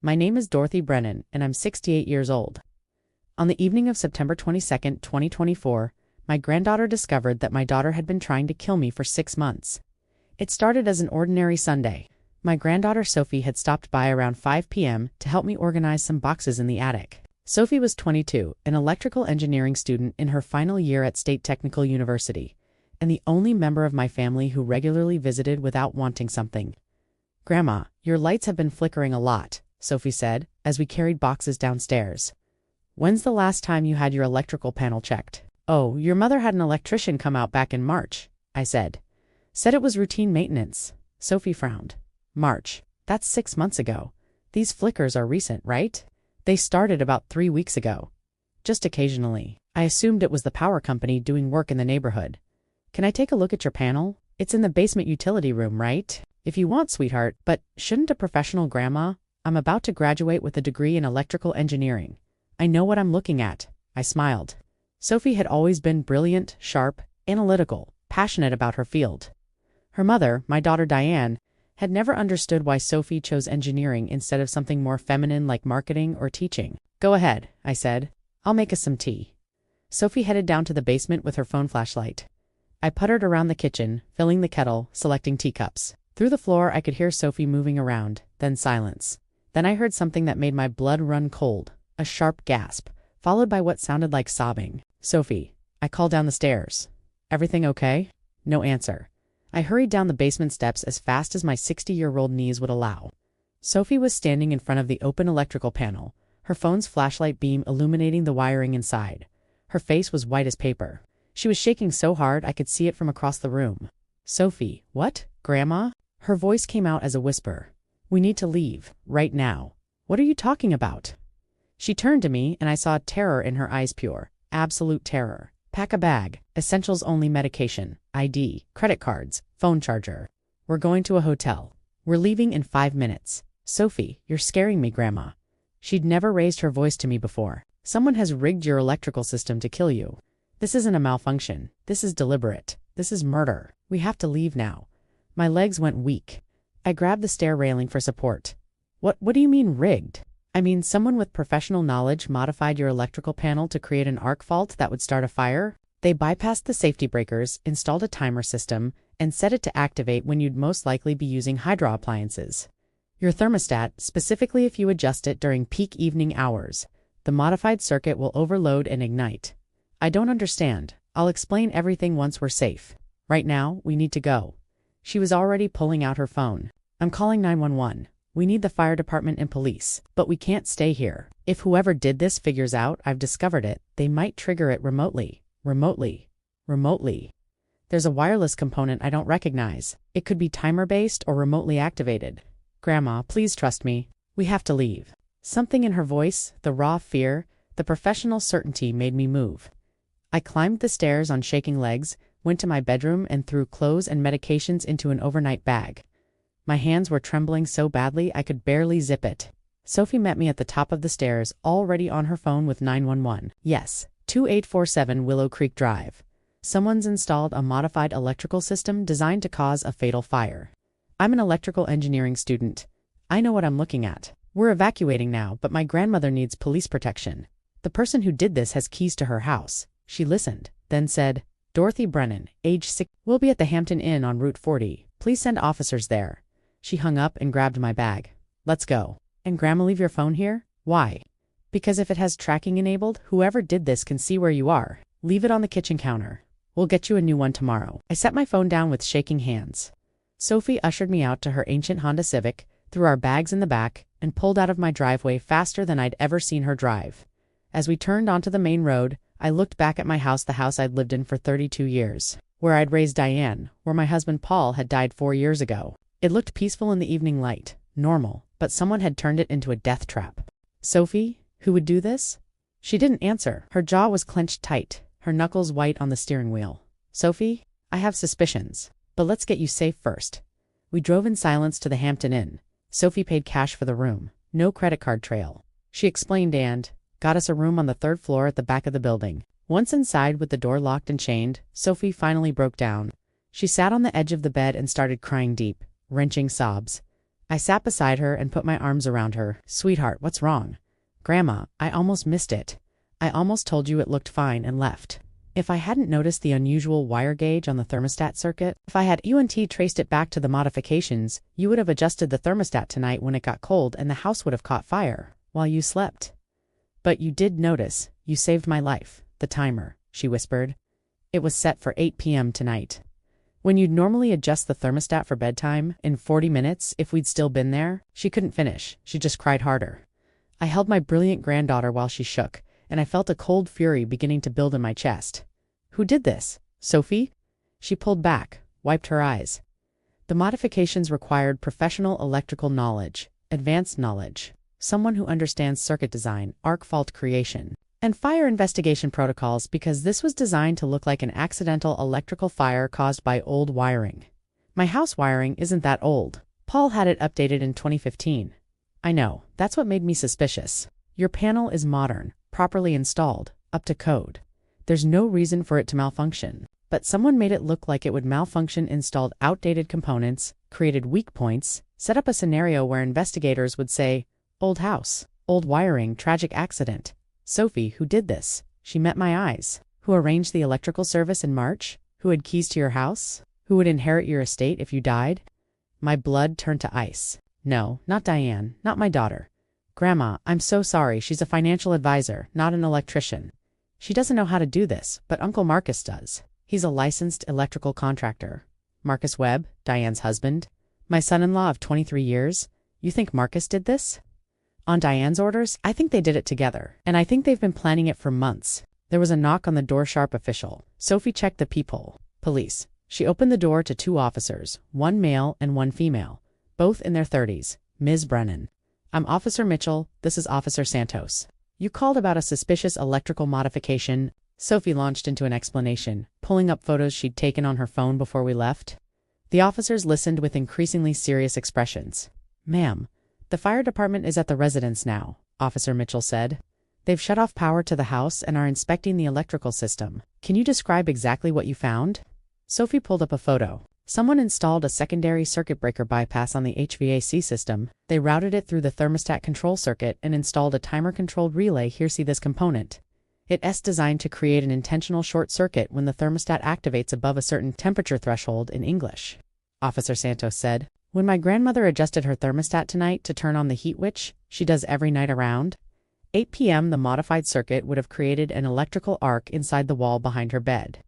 My name is Dorothy Brennan, and I'm 68 years old. On the evening of September 22, 2024, my granddaughter discovered that my daughter had been trying to kill me for 6 months. It started as an ordinary Sunday. My granddaughter Sophie had stopped by around 5 p.m. to help me organize some boxes in the attic. Sophie was 22, an electrical engineering student in her final year at State Technical University, and the only member of my family who regularly visited without wanting something. "Grandma, your lights have been flickering a lot," Sophie said, as we carried boxes downstairs. "When's the last time you had your electrical panel checked?" "Oh, your mother had an electrician come out back in March," I said. "Said it was routine maintenance." Sophie frowned. "March? That's 6 months ago. These flickers are recent, right?" "They started about 3 weeks ago. Just occasionally. I assumed it was the power company doing work in the neighborhood." "Can I take a look at your panel? It's in the basement utility room, right?" "If you want, sweetheart, but shouldn't a professional grandma? I'm about to graduate with a degree in electrical engineering. I know what I'm looking at." I smiled. Sophie had always been brilliant, sharp, analytical, passionate about her field. Her mother, my daughter Diane, had never understood why Sophie chose engineering instead of something more feminine like marketing or teaching. "Go ahead," I said. "I'll make us some tea." Sophie headed down to the basement with her phone flashlight. I puttered around the kitchen, filling the kettle, selecting teacups. Through the floor I could hear Sophie moving around, then silence. Then I heard something that made my blood run cold, a sharp gasp, followed by what sounded like sobbing. "Sophie," I called down the stairs. "Everything okay?" No answer. I hurried down the basement steps as fast as my 60-year-old knees would allow. Sophie was standing in front of the open electrical panel, her phone's flashlight beam illuminating the wiring inside. Her face was white as paper. She was shaking so hard I could see it from across the room. "Sophie, what? Grandma?" Her voice came out as a whisper. "We need to leave, right now." "What are you talking about?" She turned to me, and I saw terror in her eyes, pure, absolute terror. "Pack a bag, essentials only medication, ID, credit cards, phone charger. We're going to a hotel. We're leaving in 5 minutes. Sophie, you're scaring me, Grandma." She'd never raised her voice to me before. "Someone has rigged your electrical system to kill you. This isn't a malfunction. This is deliberate. This is murder. We have to leave now." My legs went weak. I grabbed the stair railing for support. What do you mean rigged?" "I mean someone with professional knowledge modified your electrical panel to create an arc fault that would start a fire. They bypassed the safety breakers, installed a timer system, and set it to activate when you'd most likely be using hydro appliances. Your thermostat, specifically if you adjust it during peak evening hours. The modified circuit will overload and ignite." "I don't understand. I'll explain everything once we're safe. Right now, we need to go." She was already pulling out her phone. "I'm calling 911. We need the fire department and police, but we can't stay here. If whoever did this figures out I've discovered it, they might trigger it remotely. Remotely. There's a wireless component I don't recognize. It could be timer-based or remotely activated. Grandma, please trust me. We have to leave." Something in her voice, the raw fear, the professional certainty made me move. I climbed the stairs on shaking legs, went to my bedroom and threw clothes and medications into an overnight bag. My hands were trembling so badly I could barely zip it. Sophie met me at the top of the stairs, already on her phone with 911. "Yes, 2847 Willow Creek Drive. Someone's installed a modified electrical system designed to cause a fatal fire. I'm an electrical engineering student. I know what I'm looking at. We're evacuating now, but my grandmother needs police protection. The person who did this has keys to her house." She listened, then said, "Dorothy Brennan, age 6. We'll be at the Hampton Inn on Route 40. Please send officers there." She hung up and grabbed my bag. "Let's go." "And Grandma, leave your phone here?" "Why?" "Because if it has tracking enabled, whoever did this can see where you are. Leave it on the kitchen counter. We'll get you a new one tomorrow." I set my phone down with shaking hands. Sophie ushered me out to her ancient Honda Civic, threw our bags in the back, and pulled out of my driveway faster than I'd ever seen her drive. As we turned onto the main road, I looked back at my house, the house I'd lived in for 32 years, where I'd raised Diane, where my husband Paul had died 4 years ago. It looked peaceful in the evening light, normal, but someone had turned it into a death trap. "Sophie, who would do this?" She didn't answer. Her jaw was clenched tight, her knuckles white on the steering wheel. "Sophie, I have suspicions, but let's get you safe first." We drove in silence to the Hampton Inn. Sophie paid cash for the room, no credit card trail. She explained and got us a room on the 3rd floor at the back of the building. Once inside with the door locked and chained, Sophie finally broke down. She sat on the edge of the bed and started crying deep, wrenching sobs. I sat beside her and put my arms around her. Sweetheart, what's wrong? Grandma, I almost missed it. I almost told you it looked fine and left. If I hadn't noticed the unusual wire gauge on the thermostat circuit, if I had traced it back to the modifications, you would have adjusted the thermostat tonight when it got cold and the house would have caught fire while you slept. But you did notice. You saved my life. The timer, she whispered. It was set for 8 p.m. tonight. When you'd normally adjust the thermostat for bedtime, in 40 minutes, if we'd still been there, she couldn't finish. She just cried harder. I held my brilliant granddaughter while she shook, and I felt a cold fury beginning to build in my chest. Who did this? Sophie? She pulled back, wiped her eyes. The modifications required professional electrical knowledge, advanced knowledge, someone who understands circuit design, arc fault creation, and fire investigation protocols, because this was designed to look like an accidental electrical fire caused by old wiring. My house wiring isn't that old. Paul had it updated in 2015. I know, that's what made me suspicious. Your panel is modern, properly installed, up to code. There's no reason for it to malfunction. But someone made it look like it would malfunction, installed outdated components, created weak points, set up a scenario where investigators would say, old house, old wiring, tragic accident. Sophie, who did this? She met my eyes. Who arranged the electrical service in March? Who had keys to your house? Who would inherit your estate if you died? My blood turned to ice. No, not Diane, not my daughter. Grandma, I'm so sorry. She's a financial advisor, not an electrician. She doesn't know how to do this, but Uncle Marcus does. He's a licensed electrical contractor. Marcus Webb, Diane's husband. My son-in-law of 23 years. You think Marcus did this? On Diane's orders? I think they did it together. And I think they've been planning it for months. There was a knock on the door. Sharp official. Sophie checked the peephole. Police. She opened the door to 2 officers, 1 male and 1 female, both in their 30s. Ms. Brennan. I'm Officer Mitchell. This is Officer Santos. You called about a suspicious electrical modification. Sophie launched into an explanation, pulling up photos she'd taken on her phone before we left. The officers listened with increasingly serious expressions. Ma'am, the fire department is at the residence now, Officer Mitchell said. They've shut off power to the house and are inspecting the electrical system. Can you describe exactly what you found? Sophie pulled up a photo. Someone installed a secondary circuit breaker bypass on the HVAC system. They routed it through the thermostat control circuit and installed a timer-controlled relay. Here, see this component. It's designed to create an intentional short circuit when the thermostat activates above a certain temperature threshold in English. Officer Santos said, when my grandmother adjusted her thermostat tonight to turn on the heat, which she does every night around 8 p.m., the modified circuit would have created an electrical arc inside the wall behind her bed.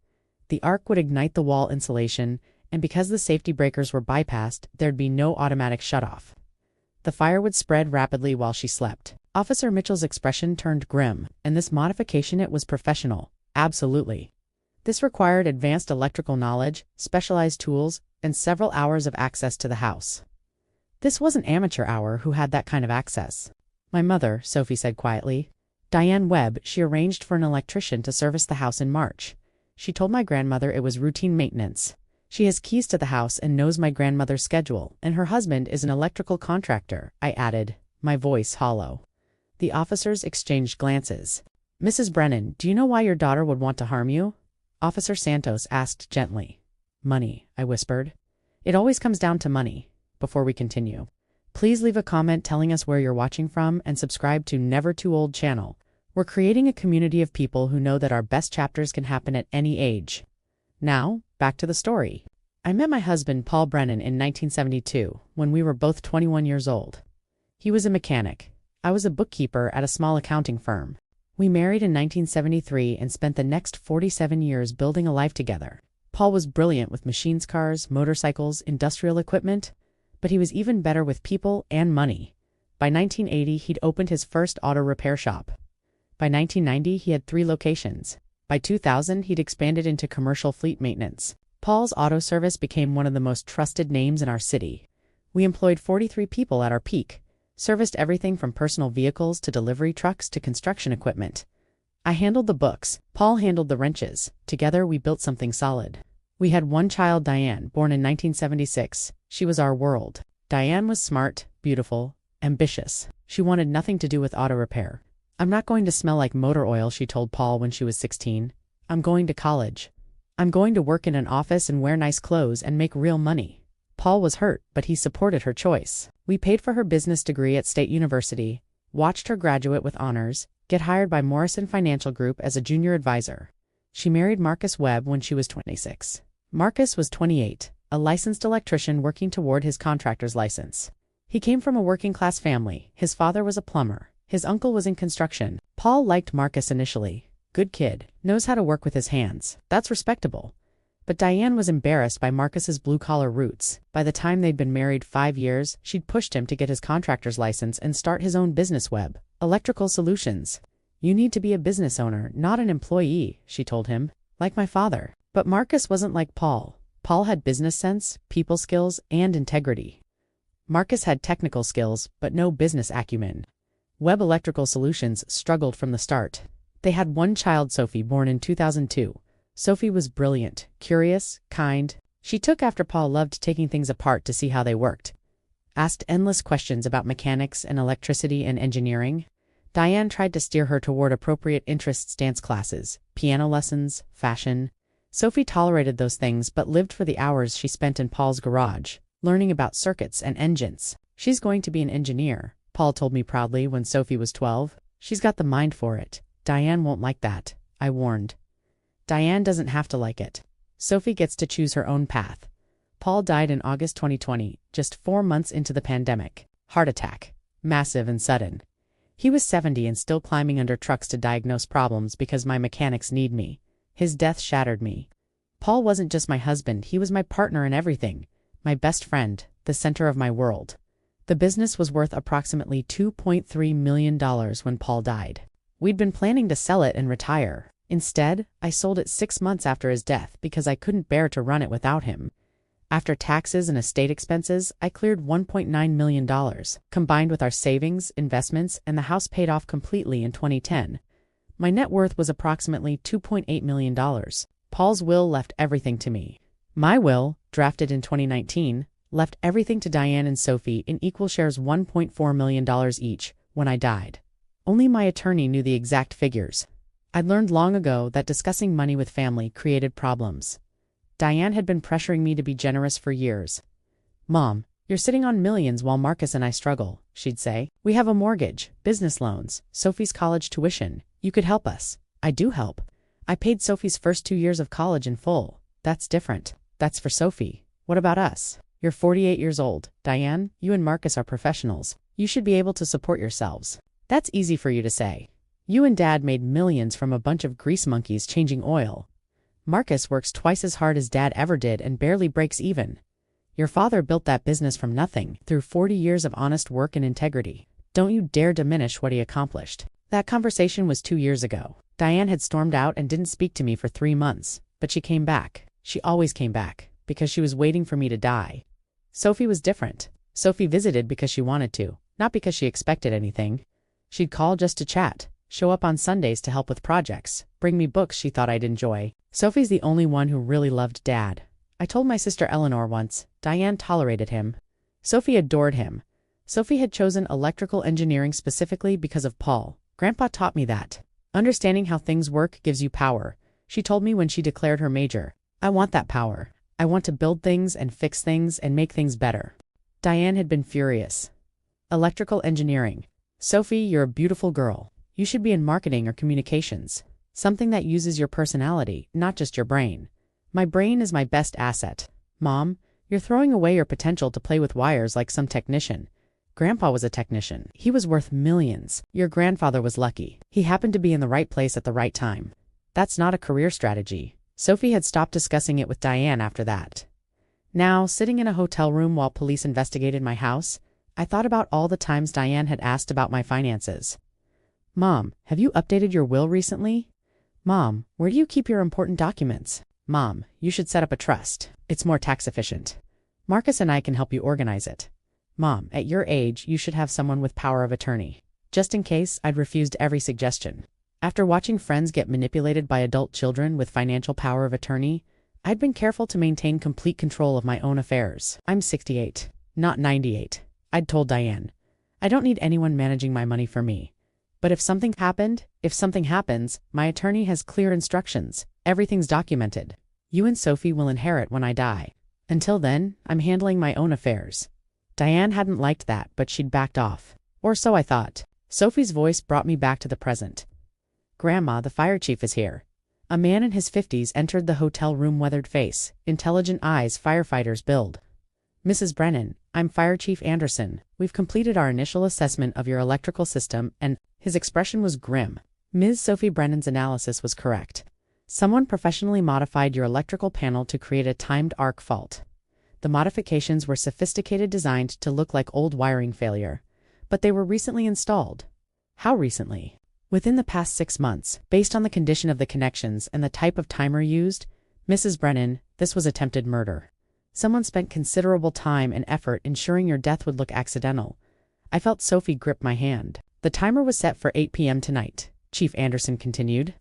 The arc would ignite the wall insulation, and because the safety breakers were bypassed, there'd be no automatic shutoff. The fire would spread rapidly while she slept. Officer Mitchell's expression turned grim. And this modification, it was professional. Absolutely. This required advanced electrical knowledge, specialized tools, and several hours of access to the house. This wasn't amateur hour who had that kind of access. My mother, Sophie said quietly. Diane Webb, she arranged for an electrician to service the house in March. She told my grandmother it was routine maintenance. She has keys to the house and knows my grandmother's schedule, and her husband is an electrical contractor, I added, my voice hollow. The officers exchanged glances. Mrs. Brennan, do you know why your daughter would want to harm you? Officer Santos asked gently. Money, I whispered. It always comes down to money. Before we continue, please leave a comment telling us where you're watching from and subscribe to Never Too Old channel. We're creating a community of people who know that our best chapters can happen at any age. Now, back to the story. I met my husband, Paul Brennan, in 1972, when we were both 21 years old. He was a mechanic. I was a bookkeeper at a small accounting firm. We married in 1973 and spent the next 47 years building a life together. Paul was brilliant with machines, cars, motorcycles, industrial equipment, but he was even better with people and money. By 1980, he'd opened his first auto repair shop. By 1990, he had 3 locations. By 2000, he'd expanded into commercial fleet maintenance. Paul's auto service became one of the most trusted names in our city. We employed 43 people at our peak, serviced everything from personal vehicles to delivery trucks to construction equipment. I handled the books. Paul handled the wrenches. Together, we built something solid. We had 1 child, Diane, born in 1976. She was our world. Diane was smart, beautiful, ambitious. She wanted nothing to do with auto repair. I'm not going to smell like motor oil, she told Paul when she was 16. I'm going to college. I'm going to work in an office and wear nice clothes and make real money. Paul was hurt, but he supported her choice. We paid for her business degree at State University, watched her graduate with honors, get hired by Morrison Financial Group as a junior advisor. She married Marcus Webb when she was 26. Marcus was 28, a licensed electrician working toward his contractor's license. He came from a working-class family. His father was a plumber. His uncle was in construction. Paul liked Marcus initially. Good kid, knows how to work with his hands. That's respectable. But Diane was embarrassed by Marcus's blue-collar roots. By the time they'd been married 5 years, she'd pushed him to get his contractor's license and start his own business, Webb Electrical Solutions. You need to be a business owner, not an employee, she told him. Like my father. But Marcus wasn't like Paul. Paul had business sense, people skills, and integrity. Marcus had technical skills, but no business acumen. Webb Electrical Solutions struggled from the start. They had one child, Sophie, born in 2002. Sophie was brilliant, curious, kind. She took after Paul, loved taking things apart to see how they worked. Asked endless questions about mechanics and electricity and engineering. Diane tried to steer her toward appropriate interests: dance classes, piano lessons, fashion. Sophie tolerated those things but lived for the hours she spent in Paul's garage, learning about circuits and engines. She's going to be an engineer, Paul told me proudly when Sophie was 12. She's got the mind for it. Diane won't like that, I warned. Diane doesn't have to like it. Sophie gets to choose her own path. Paul died in August 2020, just 4 months into the pandemic. Heart attack. Massive and sudden. He was 70 and still climbing under trucks to diagnose problems because my mechanics need me. His death shattered me. Paul wasn't just my husband, he was my partner in everything. My best friend, the center of my world. The business was worth approximately $2.3 million when Paul died. We'd been planning to sell it and retire. Instead, I sold it 6 months after his death because I couldn't bear to run it without him. After taxes and estate expenses, I cleared $1.9 million. Combined with our savings, investments, and the house paid off completely in 2010. My net worth was approximately $2.8 million. Paul's will left everything to me. My will, drafted in 2019, left everything to Diane and Sophie in equal shares, $1.4 million each, when I died. Only my attorney knew the exact figures. I'd learned long ago that discussing money with family created problems. Diane had been pressuring me to be generous for years. Mom, you're sitting on millions while Marcus and I struggle, she'd say. We have a mortgage, business loans, Sophie's college tuition. You could help us. I do help. I paid Sophie's first 2 years of college in full. That's different. That's for Sophie. What about us? You're 48 years old. Diane, you and Marcus are professionals. You should be able to support yourselves. That's easy for you to say. You and Dad made millions from a bunch of grease monkeys changing oil. Marcus works twice as hard as Dad ever did and barely breaks even. Your father built that business from nothing, through 40 years of honest work and integrity. Don't you dare diminish what he accomplished. That conversation was 2 years ago. Diane had stormed out and didn't speak to me for 3 months, but she came back. She always came back, because she was waiting for me to die. Sophie was different. Sophie visited because she wanted to, not because she expected anything. She'd call just to chat, show up on Sundays to help with projects, bring me books she thought I'd enjoy. Sophie's the only one who really loved Dad. I told my sister Eleanor once, Diane tolerated him. Sophie adored him. Sophie had chosen electrical engineering specifically because of Paul. Grandpa taught me that. Understanding how things work gives you power, she told me when she declared her major. I want that power. I want to build things and fix things and make things better. Diane had been furious. Electrical engineering. Sophie, you're a beautiful girl. You should be in marketing or communications. Something that uses your personality, not just your brain. My brain is my best asset. Mom, you're throwing away your potential to play with wires like some technician. Grandpa was a technician. He was worth millions. Your grandfather was lucky. He happened to be in the right place at the right time. That's not a career strategy. Sophie had stopped discussing it with Diane after that. Now, sitting in a hotel room while police investigated my house, I thought about all the times Diane had asked about my finances. Mom, have you updated your will recently? Mom, where do you keep your important documents? Mom, you should set up a trust. It's more tax efficient. Marcus and I can help you organize it. Mom, at your age, you should have someone with power of attorney. Just in case, I'd refused every suggestion. After watching friends get manipulated by adult children with financial power of attorney, I'd been careful to maintain complete control of my own affairs. I'm 68, not 98. I'd told Diane. I don't need anyone managing my money for me. But if something happens, my attorney has clear instructions. Everything's documented. You and Sophie will inherit when I die. Until then, I'm handling my own affairs. Diane hadn't liked that, but she'd backed off. Or so I thought. Sophie's voice brought me back to the present. Grandma, the fire chief is here. A man in his 50s entered the hotel room, weathered face, intelligent eyes, firefighter's build. Mrs. Brennan, I'm Fire Chief Anderson. We've completed our initial assessment of your electrical system, and his expression was grim. Ms. Sophie Brennan's analysis was correct. Someone professionally modified your electrical panel to create a timed arc fault. The modifications were sophisticated, designed to look like old wiring failure. But they were recently installed. How recently? Within the past 6 months, based on the condition of the connections and the type of timer used, Mrs. Brennan, this was attempted murder. Someone spent considerable time and effort ensuring your death would look accidental. I felt Sophie grip my hand. The timer was set for 8 p.m. tonight, Chief Anderson continued.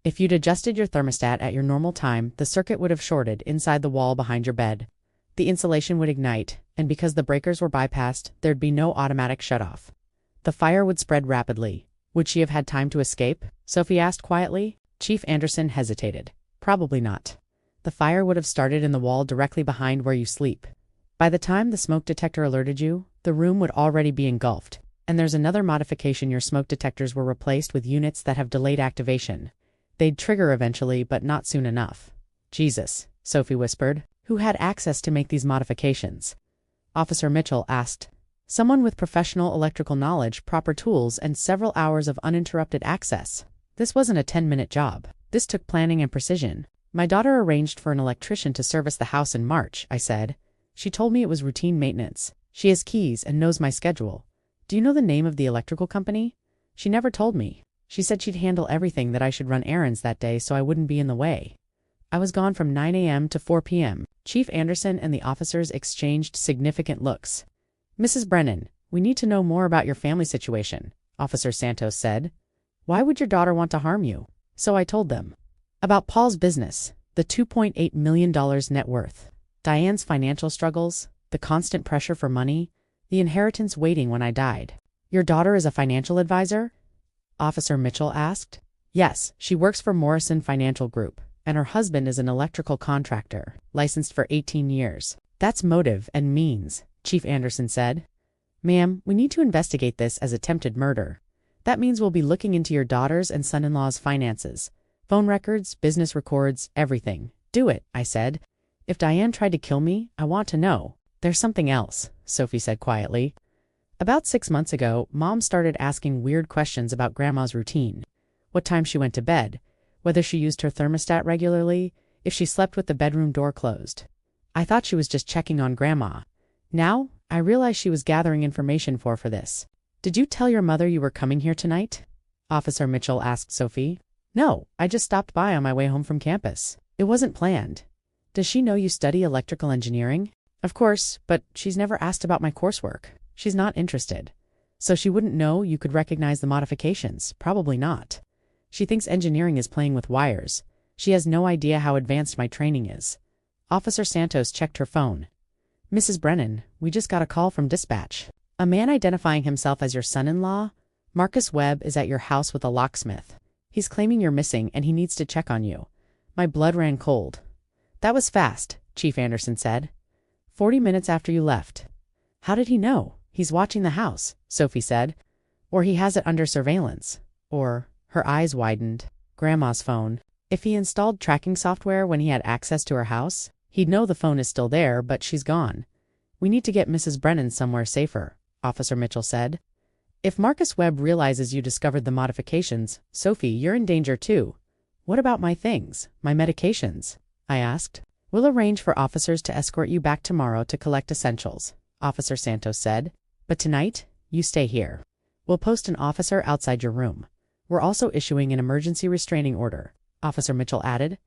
If you'd adjusted your thermostat at your normal time, the circuit would have shorted inside the wall behind your bed. The insulation would ignite, and because the breakers were bypassed, there'd be no automatic shutoff. The fire would spread rapidly. Would she have had time to escape? Sophie asked quietly. Chief Anderson hesitated. Probably not. The fire would have started in the wall directly behind where you sleep. By the time the smoke detector alerted you, the room would already be engulfed. And there's another modification: your smoke detectors were replaced with units that have delayed activation. They'd trigger eventually, but not soon enough. Jesus, Sophie whispered. Who had access to make these modifications? Officer Mitchell asked. Someone with professional electrical knowledge, proper tools, and several hours of uninterrupted access. This wasn't a 10-minute job. This took planning and precision. My daughter arranged for an electrician to service the house in March, I said. She told me it was routine maintenance. She has keys and knows my schedule. Do you know the name of the electrical company? She never told me. She said she'd handle everything, that I should run errands that day so I wouldn't be in the way. I was gone from 9 a.m. to 4 p.m. Chief Anderson and the officers exchanged significant looks. Mrs. Brennan, we need to know more about your family situation, Officer Santos said. Why would your daughter want to harm you? So I told them. About Paul's business, the $2.8 million net worth, Diane's financial struggles, the constant pressure for money, the inheritance waiting when I died. Your daughter is a financial advisor? Officer Mitchell asked. Yes, she works for Morrison Financial Group, and her husband is an electrical contractor, licensed for 18 years. That's motive and means, Chief Anderson said. Ma'am, we need to investigate this as attempted murder. That means we'll be looking into your daughter's and son-in-law's finances. Phone records, business records, everything. Do it, I said. If Diane tried to kill me, I want to know. There's something else, Sophie said quietly. About 6 months ago, Mom started asking weird questions about Grandma's routine. What time she went to bed, whether she used her thermostat regularly, if she slept with the bedroom door closed. I thought she was just checking on Grandma. Now, I realize she was gathering information for this. Did you tell your mother you were coming here tonight? Officer Mitchell asked Sophie. No, I just stopped by on my way home from campus. It wasn't planned. Does she know you study electrical engineering? Of course, but she's never asked about my coursework. She's not interested. So she wouldn't know you could recognize the modifications. Probably not. She thinks engineering is playing with wires. She has no idea how advanced my training is. Officer Santos checked her phone. Mrs. Brennan, we just got a call from dispatch. A man identifying himself as your son-in-law, Marcus Webb, is at your house with a locksmith. He's claiming you're missing and he needs to check on you. My blood ran cold. That was fast, Chief Anderson said. 40 minutes after you left. How did he know? He's watching the house, Sophie said. Or he has it under surveillance. Or, her eyes widened, Grandma's phone. If he installed tracking software when he had access to her house, he'd know the phone is still there, but she's gone. We need to get Mrs. Brennan somewhere safer, Officer Mitchell said. If Marcus Webb realizes you discovered the modifications, Sophie, you're in danger too. What about my things, my medications? I asked. We'll arrange for officers to escort you back tomorrow to collect essentials, Officer Santos said. But tonight, you stay here. We'll post an officer outside your room. We're also issuing an emergency restraining order, Officer Mitchell added.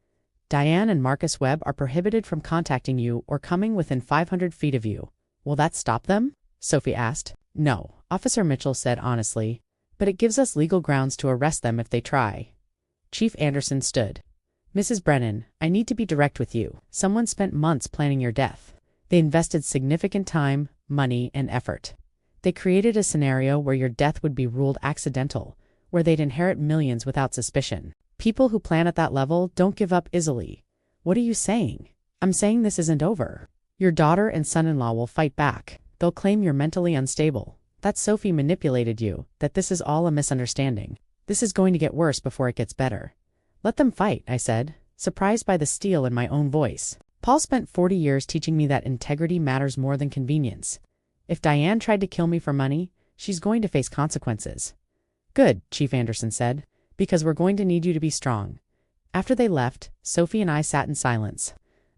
Diane and Marcus Webb are prohibited from contacting you or coming within 500 feet of you. Will that stop them? Sophie asked. No, Officer Mitchell said honestly, but it gives us legal grounds to arrest them if they try. Chief Anderson stood. Mrs. Brennan, I need to be direct with you. Someone spent months planning your death. They invested significant time, money, and effort. They created a scenario where your death would be ruled accidental, where they'd inherit millions without suspicion. People who plan at that level don't give up easily. What are you saying? I'm saying this isn't over. Your daughter and son-in-law will fight back. They'll claim you're mentally unstable, that Sophie manipulated you, that this is all a misunderstanding. This is going to get worse before it gets better. Let them fight, I said, surprised by the steel in my own voice. Paul spent 40 years teaching me that integrity matters more than convenience. If Diane tried to kill me for money, she's going to face consequences. Good, Chief Anderson said, because we're going to need you to be strong. After they left, Sophie and I sat in silence.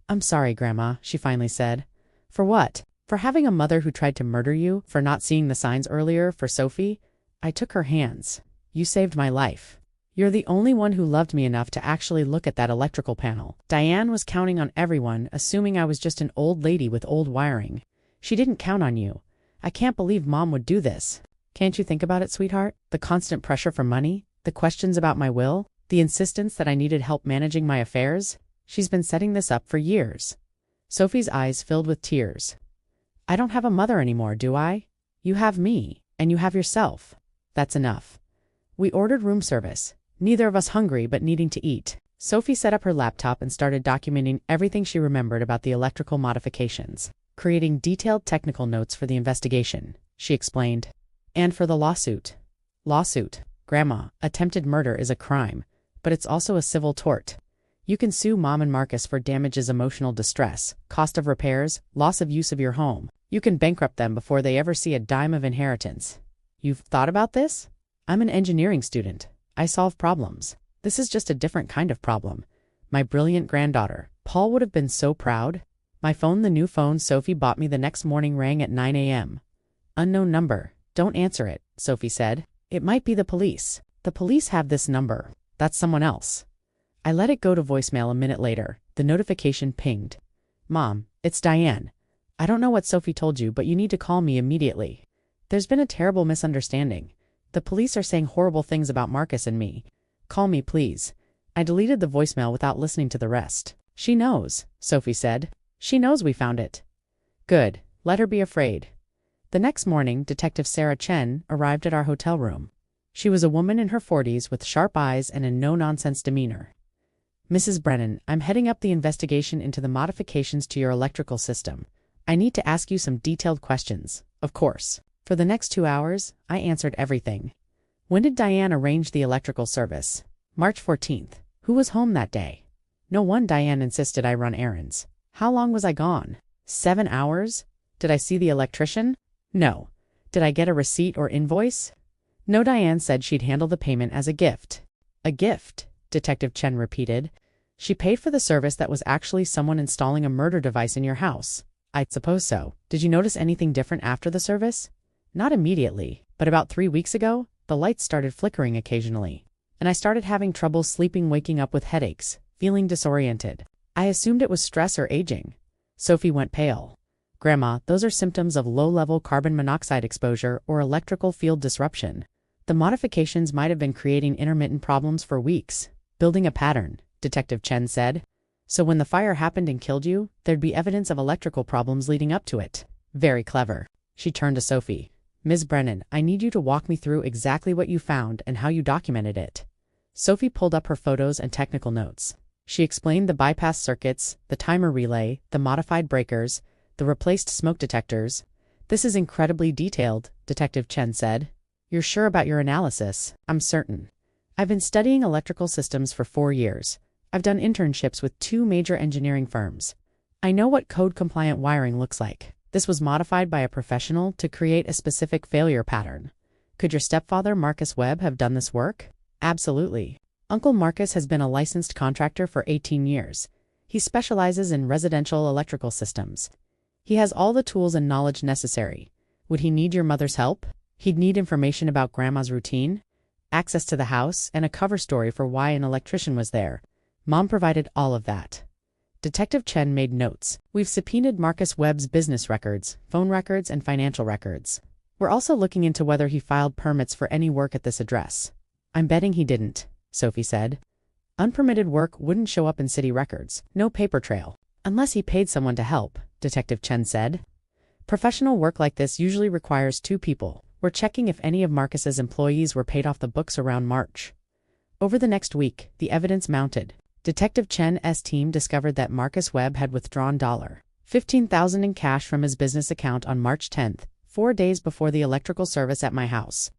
I'm sorry, Grandma, she finally said. For what? For having a mother who tried to murder you, for not seeing the signs earlier, for Sophie? I took her hands. You saved my life. You're the only one who loved me enough to actually look at that electrical panel. Diane was counting on everyone, assuming I was just an old lady with old wiring. She didn't count on you. I can't believe Mom would do this. Can't you think about it, sweetheart? The constant pressure for money? The questions about my will? The insistence that I needed help managing my affairs? She's been setting this up for years. Sophie's eyes filled with tears. I don't have a mother anymore, do I? You have me, and you have yourself. That's enough. We ordered room service, neither of us hungry but needing to eat. Sophie set up her laptop and started documenting everything she remembered about the electrical modifications, creating detailed technical notes for the investigation, she explained. And for the lawsuit. Lawsuit. Grandma, attempted murder is a crime, but it's also a civil tort. You can sue Mom and Marcus for damages, emotional distress, cost of repairs, loss of use of your home. You can bankrupt them before they ever see a dime of inheritance. You've thought about this? I'm an engineering student. I solve problems. This is just a different kind of problem. My brilliant granddaughter. Paul would have been so proud. My phone, the new phone Sophie bought me the next morning, rang at 9 a.m. Unknown number. Don't answer it, Sophie said. It might be the police. The police have this number. That's someone else. I let it go to voicemail. A minute later, the notification pinged. Mom, it's Diane. I don't know what Sophie told you, but you need to call me immediately. There's been a terrible misunderstanding. The police are saying horrible things about Marcus and me. Call me, please. I deleted the voicemail without listening to the rest. She knows, Sophie said. She knows we found it. Good. Let her be afraid. The next morning, Detective Sarah Chen arrived at our hotel room. She was a woman in her 40s with sharp eyes and a no-nonsense demeanor. Mrs. Brennan, I'm heading up the investigation into the modifications to your electrical system. I need to ask you some detailed questions, of course. For the next 2 hours, I answered everything. When did Diane arrange the electrical service? March 14th. Who was home that day? No one. Diane insisted I run errands. How long was I gone? 7 hours? Did I see the electrician? No. Did I get a receipt or invoice? No. Diane said she'd handle the payment as a gift. A gift? Detective Chen repeated. She paid for the service that was actually someone installing a murder device in your house. I suppose so. Did you notice anything different after the service? Not immediately, but about 3 weeks ago, the lights started flickering occasionally, and I started having trouble sleeping, waking up with headaches, feeling disoriented. I assumed it was stress or aging. Sophie went pale. Grandma, those are symptoms of low-level carbon monoxide exposure or electrical field disruption. The modifications might have been creating intermittent problems for weeks, building a pattern, Detective Chen said. So when the fire happened and killed you, there'd be evidence of electrical problems leading up to it. Very clever. She turned to Sophie. Ms. Brennan, I need you to walk me through exactly what you found and how you documented it. Sophie pulled up her photos and technical notes. She explained the bypass circuits, the timer relay, the modified breakers, the replaced smoke detectors. This is incredibly detailed, Detective Chen said. You're sure about your analysis? I'm certain. I've been studying electrical systems for 4 years. I've done internships with 2 major engineering firms. I know what code-compliant wiring looks like. This was modified by a professional to create a specific failure pattern. Could your stepfather, Marcus Webb, have done this work? Absolutely. Uncle Marcus has been a licensed contractor for 18 years. He specializes in residential electrical systems. He has all the tools and knowledge necessary. Would he need your mother's help? He'd need information about Grandma's routine, access to the house, and a cover story for why an electrician was there. Mom provided all of that. Detective Chen made notes. We've subpoenaed Marcus Webb's business records, phone records, and financial records. We're also looking into whether he filed permits for any work at this address. I'm betting he didn't, Sophie said. Unpermitted work wouldn't show up in city records. No paper trail. Unless he paid someone to help, Detective Chen said. Professional work like this usually requires 2 people. We're checking if any of Marcus's employees were paid off the books around March. Over the next week, the evidence mounted. Detective Chen's team discovered that Marcus Webb had withdrawn $15,000 in cash from his business account on March 10th, 4 days before the electrical service at my house.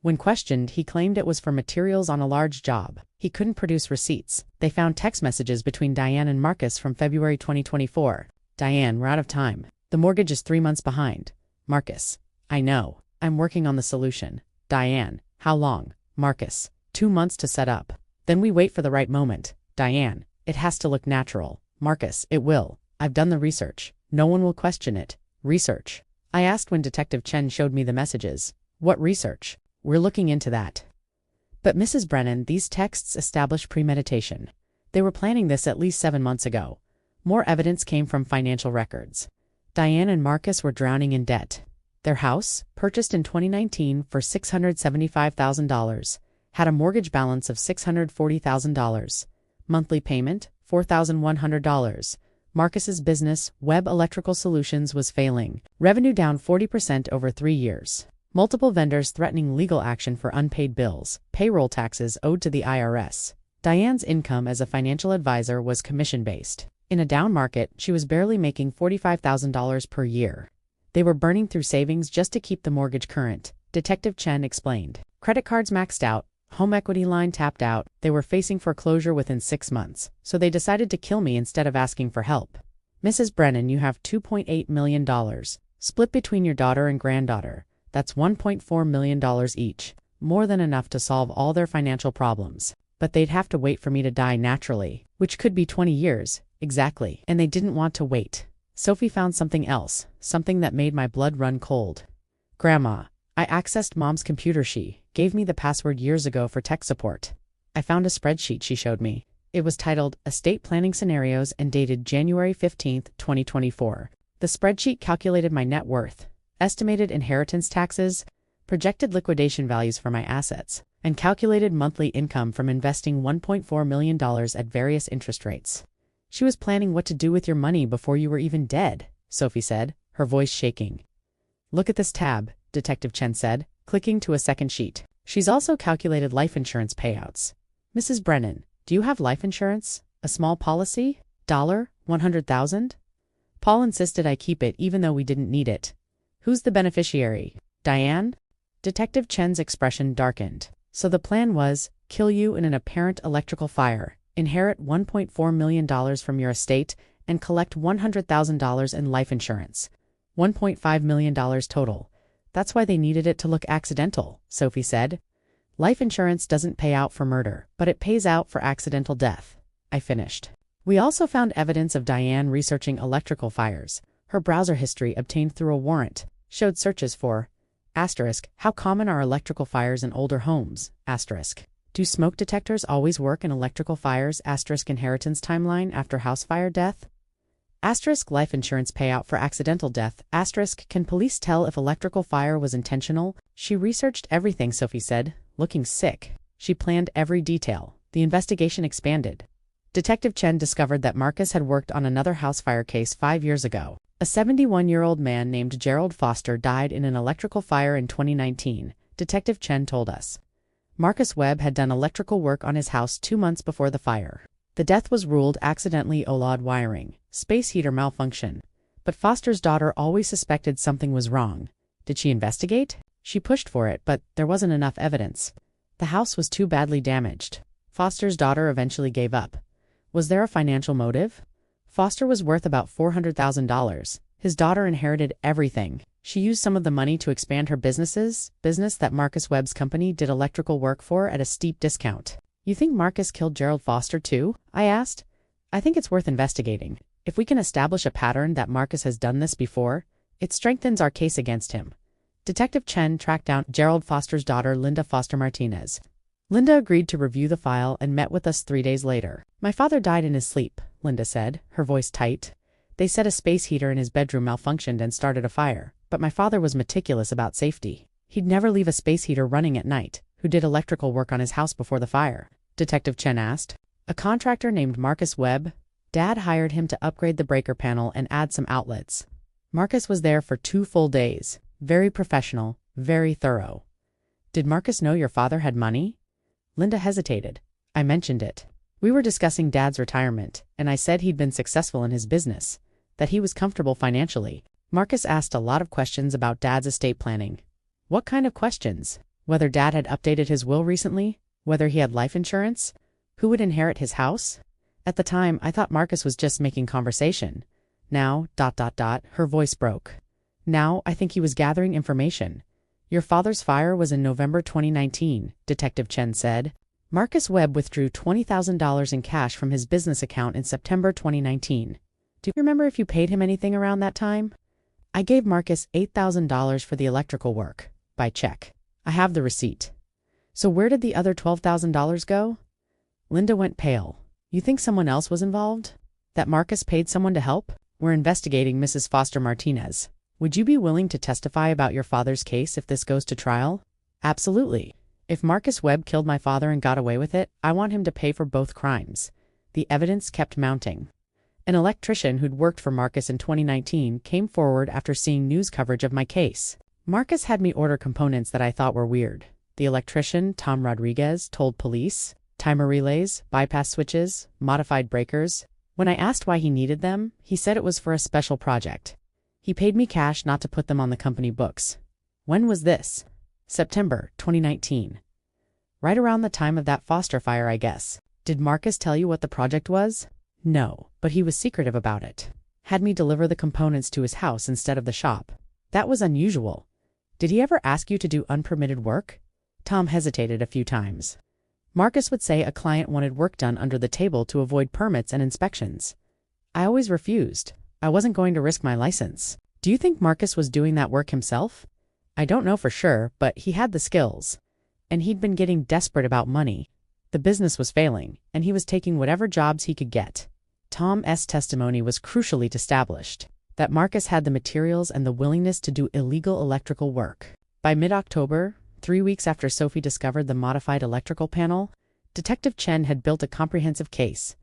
When questioned, he claimed it was for materials on a large job. He couldn't produce receipts. They found text messages between Diane and Marcus from February 2024. Diane, we're out of time. The mortgage is 3 months behind. Marcus, I know. I'm working on the solution. Diane, how long? Marcus, 2 months to set up. Then we wait for the right moment. Diane, it has to look natural. Marcus, it will. I've done the research. No one will question it. Research. I asked when Detective Chen showed me the messages. What research? We're looking into that. But Mrs. Brennan, these texts establish premeditation. They were planning this at least 7 months ago. More evidence came from financial records. Diane and Marcus were drowning in debt. Their house, purchased in 2019 for $675,000, had a mortgage balance of $640,000. Monthly payment, $4,100. Marcus's business, Web Electrical Solutions, was failing. Revenue down 40% over 3 years. Multiple vendors threatening legal action for unpaid bills, payroll taxes owed to the IRS. Diane's income as a financial advisor was commission-based. In a down market, she was barely making $45,000 per year. They were burning through savings just to keep the mortgage current, Detective Chen explained. Credit cards maxed out, home equity line tapped out, they were facing foreclosure within 6 months, so they decided to kill me instead of asking for help. Mrs. Brennan, you have $2.8 million, split between your daughter and granddaughter. That's $1.4 million each, more than enough to solve all their financial problems. But they'd have to wait for me to die naturally, which could be 20 years, exactly. And they didn't want to wait. Sophie found something else, something that made my blood run cold. Grandma, I accessed Mom's computer. She gave me the password years ago for tech support. I found a spreadsheet she showed me. It was titled Estate Planning Scenarios and dated January 15, 2024. The spreadsheet calculated my net worth, estimated inheritance taxes, projected liquidation values for my assets, and calculated monthly income from investing $1.4 million at various interest rates. She was planning what to do with your money before you were even dead, Sophie said, her voice shaking. Look at this tab, Detective Chen said, clicking to a second sheet. She's also calculated life insurance payouts. Mrs. Brennan, do you have life insurance? A small policy? $100,000? Paul insisted I keep it even though we didn't need it. Who's the beneficiary? Diane? Detective Chen's expression darkened. So the plan was, kill you in an apparent electrical fire, inherit $1.4 million from your estate, and collect $100,000 in life insurance. $1.5 million total. That's why they needed it to look accidental, Sophie said. Life insurance doesn't pay out for murder, but it pays out for accidental death. I finished. We also found evidence of Diane researching electrical fires. Her browser history, obtained through a warrant, showed searches for how common are electrical fires in older homes? Do smoke detectors always work in electrical fires? Inheritance timeline after house fire death? Life insurance payout for accidental death. Can police tell if electrical fire was intentional? She researched everything, Sophie said, looking sick. She planned every detail. The investigation expanded. Detective Chen discovered that Marcus had worked on another house fire case 5 years ago. A 71-year-old man named Gerald Foster died in an electrical fire in 2019, Detective Chen told us. Marcus Webb had done electrical work on his house 2 months before the fire. The death was ruled accidentally OLOD wiring, space heater malfunction. But Foster's daughter always suspected something was wrong. Did she investigate? She pushed for it, but there wasn't enough evidence. The house was too badly damaged. Foster's daughter eventually gave up. Was there a financial motive? Foster was worth about $400,000. His daughter inherited everything. She used some of the money to expand her business that Marcus Webb's company did electrical work for at a steep discount. You think Marcus killed Gerald Foster too? I asked. I think it's worth investigating. If we can establish a pattern that Marcus has done this before, it strengthens our case against him. Detective Chen tracked down Gerald Foster's daughter, Linda Foster Martinez. Linda agreed to review the file and met with us 3 days later. My father died in his sleep, Linda said, her voice tight. They said a space heater in his bedroom malfunctioned and started a fire, but my father was meticulous about safety. He'd never leave a space heater running at night. Who did electrical work on his house before the fire? Detective Chen asked. A contractor named Marcus Webb. Dad hired him to upgrade the breaker panel and add some outlets. Marcus was there for 2 full days. Very professional, very thorough. Did Marcus know your father had money? Linda hesitated. I mentioned it. We were discussing Dad's retirement, and I said he'd been successful in his business. that he was comfortable financially. Marcus asked a lot of questions about Dad's estate planning. What kind of questions? Whether Dad had updated his will recently? Whether he had life insurance? Who would inherit his house? At the time, I thought Marcus was just making conversation. Now, her voice broke. Now, I think he was gathering information. Your father's fire was in November 2019, Detective Chen said. Marcus Webb withdrew $20,000 in cash from his business account in September 2019. Do you remember if you paid him anything around that time? I gave Marcus $8,000 for the electrical work, by check. I have the receipt. So where did the other $12,000 go? Linda went pale. You think someone else was involved? That Marcus paid someone to help? We're investigating Mrs. Foster Martinez. Would you be willing to testify about your father's case if this goes to trial? Absolutely. If Marcus Webb killed my father and got away with it, I want him to pay for both crimes. The evidence kept mounting. An electrician who'd worked for Marcus in 2019 came forward after seeing news coverage of my case. Marcus had me order components that I thought were weird. The electrician, Tom Rodriguez, told police. Timer relays, bypass switches, modified breakers. When I asked why he needed them, he said it was for a special project. He paid me cash not to put them on the company books. When was this? September 2019. Right around the time of that Foster fire, I guess. Did Marcus tell you what the project was? No, but he was secretive about it. Had me deliver the components to his house instead of the shop. That was unusual. Did he ever ask you to do unpermitted work? Tom hesitated a few times. Marcus would say a client wanted work done under the table to avoid permits and inspections. I always refused. I wasn't going to risk my license. Do you think Marcus was doing that work himself? I don't know for sure, but he had the skills. And he'd been getting desperate about money. The business was failing, and he was taking whatever jobs he could get. Tom's testimony was crucially established, that Marcus had the materials and the willingness to do illegal electrical work. By mid-October, 3 weeks after Sophie discovered the modified electrical panel, Detective Chen had built a comprehensive case.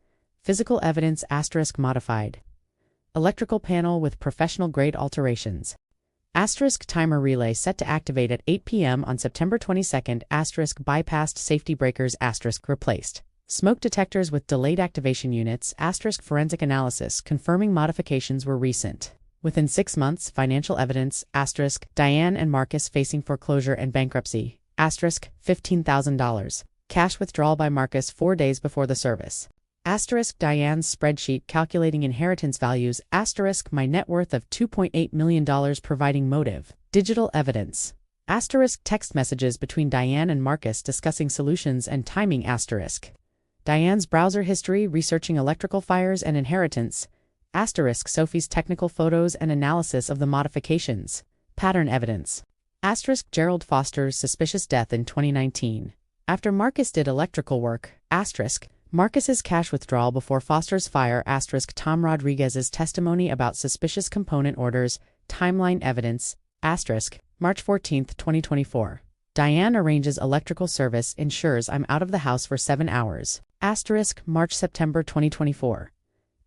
Physical evidence * modified. Electrical panel with professional-grade alterations. * timer relay set to activate at 8 p.m. on September 22nd. * bypassed safety breakers * replaced. Smoke detectors with delayed activation units. * forensic analysis confirming modifications were recent. Within 6 months, financial evidence. * Diane and Marcus facing foreclosure and bankruptcy. * $15,000. Cash withdrawal by Marcus 4 days before the service. * Diane's spreadsheet calculating inheritance values. * my net worth of $2.8 million providing motive. Digital evidence. * text messages between Diane and Marcus discussing solutions and timing. * Diane's browser history researching electrical fires and inheritance. * Sophie's technical photos and analysis of the modifications. Pattern evidence. * Gerald Foster's suspicious death in 2019. After Marcus did electrical work. * Marcus's cash withdrawal before Foster's fire. * Tom Rodriguez's testimony about suspicious component orders. Timeline evidence. * March 14, 2024. Diane arranges electrical service, ensures I'm out of the house for 7 hours. * March-September 2024.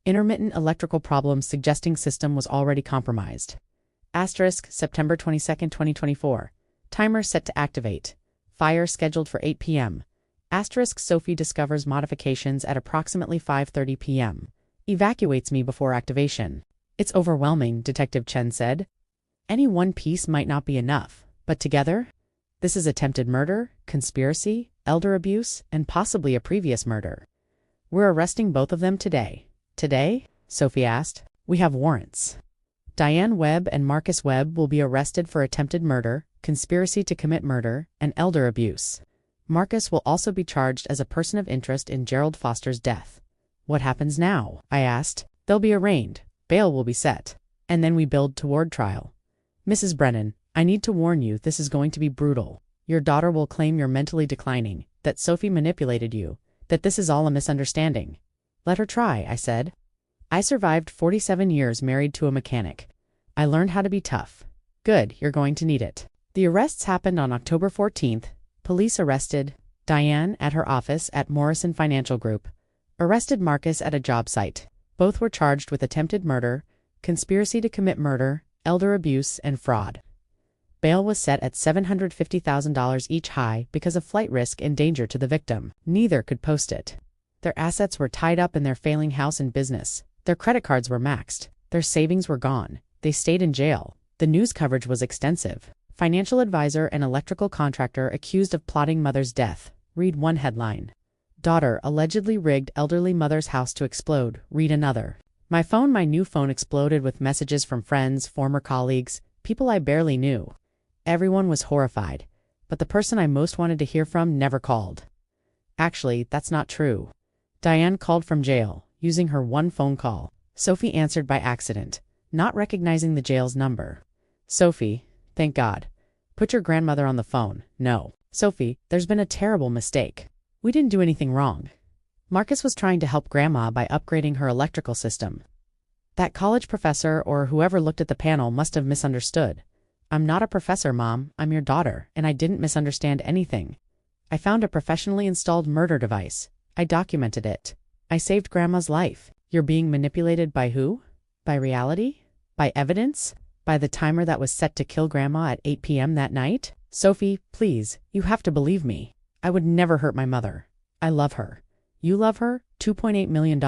Intermittent electrical problems suggesting system was already compromised. * September 22, 2024. Timer set to activate. Fire scheduled for 8 p.m. * Sophie discovers modifications at approximately 5:30 p.m. Evacuates me before activation. It's overwhelming, Detective Chen said. Any one piece might not be enough, but together? This is attempted murder, conspiracy, elder abuse, and possibly a previous murder. We're arresting both of them today. Today? Sophie asked. We have warrants. Diane Webb and Marcus Webb will be arrested for attempted murder, conspiracy to commit murder, and elder abuse. Marcus will also be charged as a person of interest in Gerald Foster's death. What happens now? I asked. They'll be arraigned. Bail will be set. And then we build toward trial. Mrs. Brennan, I need to warn you, this is going to be brutal. Your daughter will claim you're mentally declining, that Sophie manipulated you, that this is all a misunderstanding. Let her try, I said. I survived 47 years married to a mechanic. I learned how to be tough. Good, you're going to need it. The arrests happened on October 14th. Police arrested Diane at her office at Morrison Financial Group. Arrested Marcus at a job site. Both were charged with attempted murder, conspiracy to commit murder, elder abuse, and fraud. Bail was set at $750,000 each high because of flight risk and danger to the victim. Neither could post it. Their assets were tied up in their failing house and business. Their credit cards were maxed. Their savings were gone. They stayed in jail. The news coverage was extensive. Financial advisor and electrical contractor accused of plotting mother's death. Read one headline. Daughter allegedly rigged elderly mother's house to explode. Read another. My new phone exploded with messages from friends, former colleagues, people I barely knew. Everyone was horrified, but the person I most wanted to hear from never called. Actually, that's not true. Diane called from jail, using her one phone call. Sophie answered by accident, not recognizing the jail's number. Sophie, thank God. Put your grandmother on the phone. No. Sophie, there's been a terrible mistake. We didn't do anything wrong. Marcus was trying to help Grandma by upgrading her electrical system. That college professor or whoever looked at the panel must have misunderstood. I'm not a professor, Mom. I'm your daughter, and I didn't misunderstand anything. I found a professionally installed murder device. I documented it. I saved Grandma's life. You're being manipulated by who? By reality? By evidence? By the timer that was set to kill Grandma at 8 p.m. that night? Sophie, please, you have to believe me. I would never hurt my mother. I love her. You love her? $2.8 million.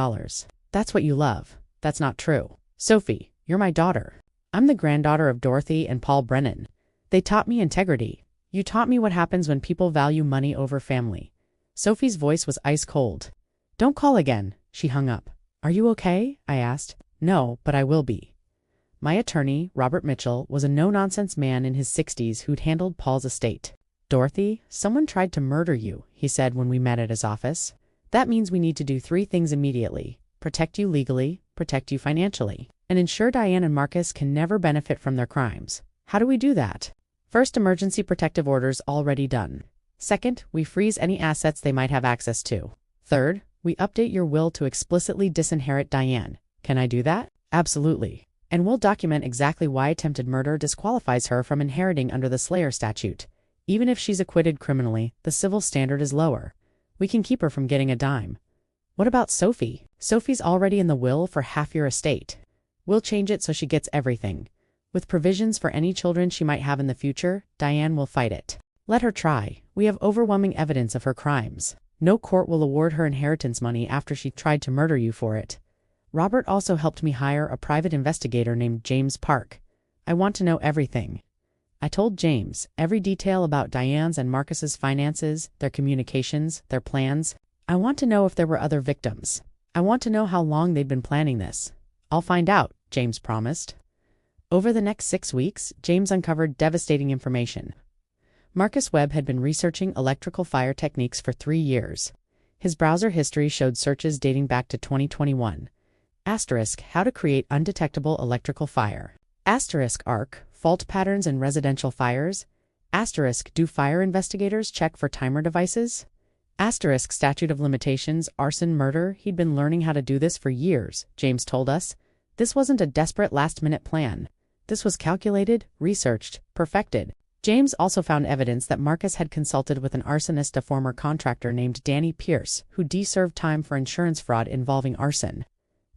That's what you love. That's not true. Sophie, you're my daughter. I'm the granddaughter of Dorothy and Paul Brennan. They taught me integrity. You taught me what happens when people value money over family. Sophie's voice was ice cold. Don't call again. She hung up. Are you okay? I asked. No, but I will be. My attorney, Robert Mitchell, was a no-nonsense man in his 60s who'd handled Paul's estate. Dorothy, someone tried to murder you, he said when we met at his office. That means we need to do 3 things immediately. Protect you legally, protect you financially, and ensure Diane and Marcus can never benefit from their crimes. How do we do that? First, emergency protective orders already done. Second, we freeze any assets they might have access to. Third, we update your will to explicitly disinherit Diane. Can I do that? Absolutely. And we'll document exactly why attempted murder disqualifies her from inheriting under the Slayer statute. Even if she's acquitted criminally, the civil standard is lower. We can keep her from getting a dime. What about Sophie? Sophie's already in the will for half your estate. We'll change it so she gets everything. With provisions for any children she might have in the future, Diane will fight it. Let her try. We have overwhelming evidence of her crimes. No court will award her inheritance money after she tried to murder you for it. Robert also helped me hire a private investigator named James Park. I want to know everything. I told James every detail about Diane's and Marcus's finances, their communications, their plans. I want to know if there were other victims. I want to know how long they'd been planning this. I'll find out, James promised. Over the next 6 weeks, James uncovered devastating information. Marcus Webb had been researching electrical fire techniques for 3 years. His browser history showed searches dating back to 2021. Asterisk, how to create undetectable electrical fire. Asterisk, ARC, fault patterns in residential fires. Asterisk, do fire investigators check for timer devices? Asterisk, statute of limitations, arson, murder. He'd been learning how to do this for years, James told us. This wasn't a desperate last-minute plan. This was calculated, researched, perfected. James also found evidence that Marcus had consulted with an arsonist, a former contractor named Danny Pierce, who served time for insurance fraud involving arson.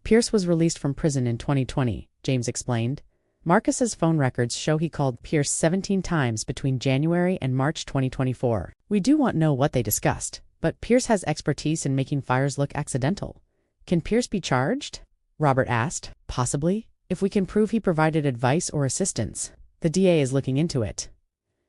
Pierce was released from prison in 2020, James explained. Marcus's phone records show he called Pierce 17 times between January and March 2024. We do want to know what they discussed, but Pierce has expertise in making fires look accidental. Can Pierce be charged? Robert asked. Possibly, if we can prove he provided advice or assistance. The DA is looking into it.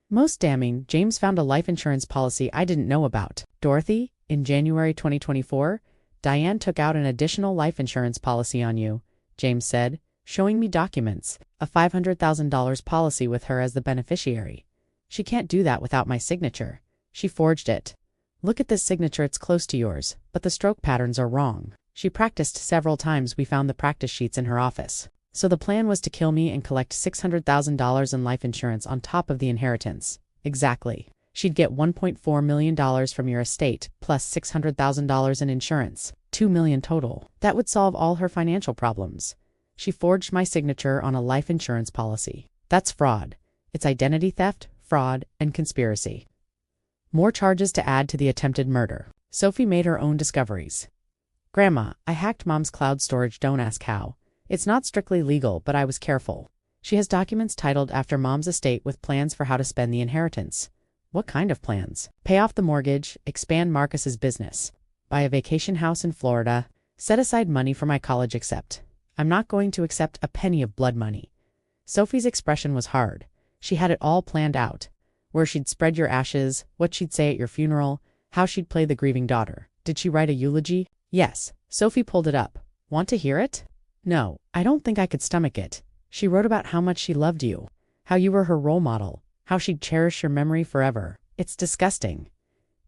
Most damning, James found a life insurance policy I didn't know about. Dorothy, in January 2024, Diane took out an additional life insurance policy on you, James said, showing me documents, a $500,000 policy with her as the beneficiary. She can't do that without my signature. She forged it. Look at this signature, it's close to yours, but the stroke patterns are wrong. She practiced several times. We found the practice sheets in her office. So the plan was to kill me and collect $600,000 in life insurance on top of the inheritance. Exactly. She'd get $1.4 million from your estate, plus $600,000 in insurance. $2 million total. That would solve all her financial problems. She forged my signature on a life insurance policy. That's fraud. It's identity theft, fraud, and conspiracy. More charges to add to the attempted murder. Sophie made her own discoveries. Grandma, I hacked Mom's cloud storage. Don't ask how. It's not strictly legal, but I was careful. She has documents titled after Mom's estate with plans for how to spend the inheritance. What kind of plans? Pay off the mortgage, expand Marcus's business, buy a vacation house in Florida, set aside money for my college, except I'm not going to accept a penny of blood money. Sophie's expression was hard. She had it all planned out. Where she'd spread your ashes, what she'd say at your funeral, how she'd play the grieving daughter. Did she write a eulogy? Yes. Sophie pulled it up. Want to hear it? No, I don't think I could stomach it. She wrote about how much she loved you, how you were her role model, how she'd cherish your memory forever. It's disgusting.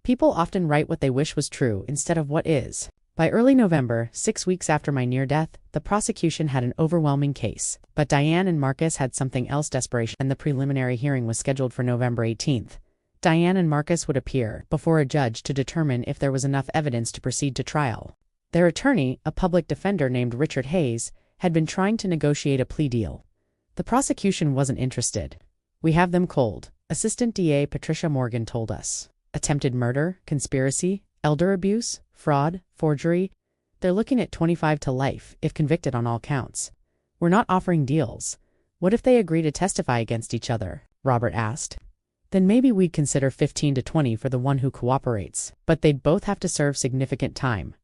People often write what they wish was true instead of what is. By early November, 6 weeks after my near death, the prosecution had an overwhelming case. But Diane and Marcus had something else: desperation, and the preliminary hearing was scheduled for November 18th. Diane and Marcus would appear before a judge to determine if there was enough evidence to proceed to trial. Their attorney, a public defender named Richard Hayes, had been trying to negotiate a plea deal. The prosecution wasn't interested. We have them cold, Assistant DA Patricia Morgan told us. Attempted murder, conspiracy, elder abuse, fraud, forgery. They're looking at 25 to life if convicted on all counts. We're not offering deals. What if they agree to testify against each other? Robert asked. Then maybe we'd consider 15 to 20 for the one who cooperates, but they'd both have to serve significant time.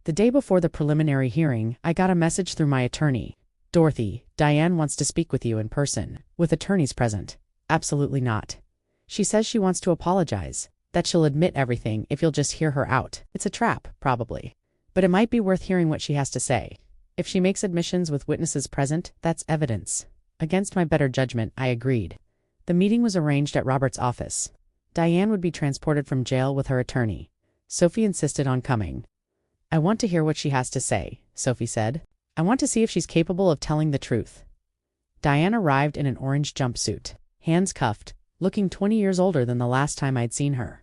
The day before the preliminary hearing, I got a message through my attorney. Dorothy, Diane wants to speak with you in person, with attorneys present. Absolutely not. She says she wants to apologize, that she'll admit everything if you'll just hear her out. It's a trap, probably. But it might be worth hearing what she has to say. If she makes admissions with witnesses present, that's evidence. Against my better judgment, I agreed. The meeting was arranged at Robert's office. Diane would be transported from jail with her attorney. Sophie insisted on coming. I want to hear what she has to say, Sophie said. I want to see if she's capable of telling the truth. Diane arrived in an orange jumpsuit, hands cuffed, looking 20 years older than the last time I'd seen her.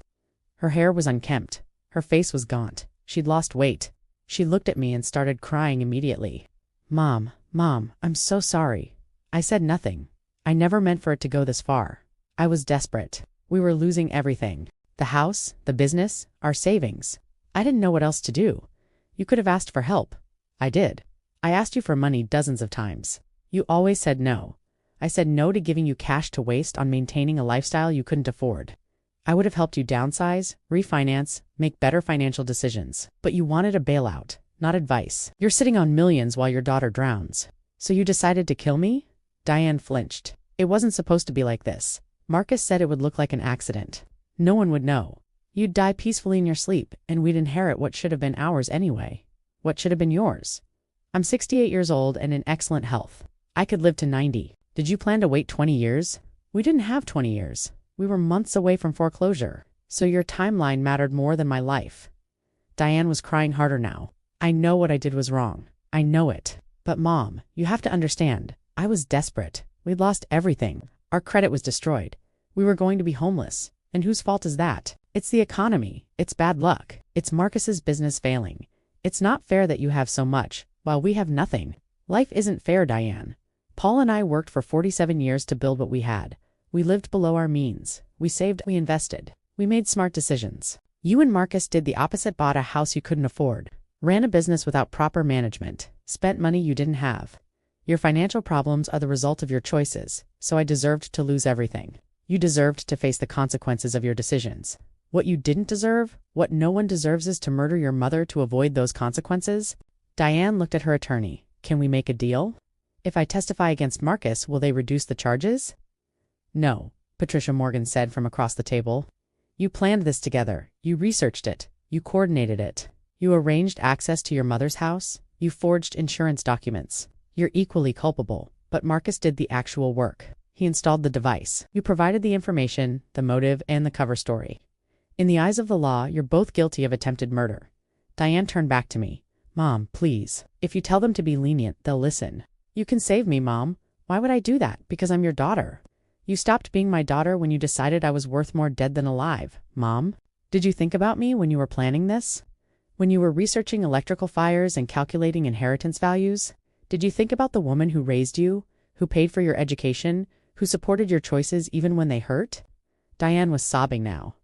Her hair was unkempt. Her face was gaunt. She'd lost weight. She looked at me and started crying immediately. Mom, I'm so sorry. I said nothing. I never meant for it to go this far. I was desperate. We were losing everything. The house, the business, our savings. I didn't know what else to do. You could have asked for help. I did. I asked you for money dozens of times. You always said no. I said no to giving you cash to waste on maintaining a lifestyle you couldn't afford. I would have helped you downsize, refinance, make better financial decisions. But you wanted a bailout, not advice. You're sitting on millions while your daughter drowns. So you decided to kill me? Diane flinched. It wasn't supposed to be like this. Marcus said it would look like an accident. No one would know. You'd die peacefully in your sleep, and we'd inherit what should have been ours anyway. What should have been yours? I'm 68 years old and in excellent health. I could live to 90. Did you plan to wait 20 years? We didn't have 20 years. We were months away from foreclosure. So your timeline mattered more than my life. Diane was crying harder now. I know what I did was wrong. I know it. But Mom, you have to understand. I was desperate. We'd lost everything. Our credit was destroyed. We were going to be homeless. And whose fault is that? It's the economy. It's bad luck. It's Marcus's business failing. It's not fair that you have so much, while we have nothing. Life isn't fair, Diane. Paul and I worked for 47 years to build what we had. We lived below our means. We saved, we invested. We made smart decisions. You and Marcus did the opposite, bought a house you couldn't afford, ran a business without proper management, spent money you didn't have. Your financial problems are the result of your choices, so I deserved to lose everything. You deserved to face the consequences of your decisions. What you didn't deserve, what no one deserves, is to murder your mother to avoid those consequences. Diane looked at her attorney. Can we make a deal? If I testify against Marcus, will they reduce the charges? No, Patricia Morgan said from across the table. You planned this together. You researched it. You coordinated it. You arranged access to your mother's house. You forged insurance documents. You're equally culpable, but Marcus did the actual work. He installed the device. You provided the information, the motive, and the cover story. In the eyes of the law, you're both guilty of attempted murder. Diane turned back to me. Mom, please. If you tell them to be lenient, they'll listen. You can save me, Mom. Why would I do that? Because I'm your daughter. You stopped being my daughter when you decided I was worth more dead than alive, Mom. Did you think about me when you were planning this? When you were researching electrical fires and calculating inheritance values? Did you think about the woman who raised you, who paid for your education, who supported your choices even when they hurt? Diane was sobbing now.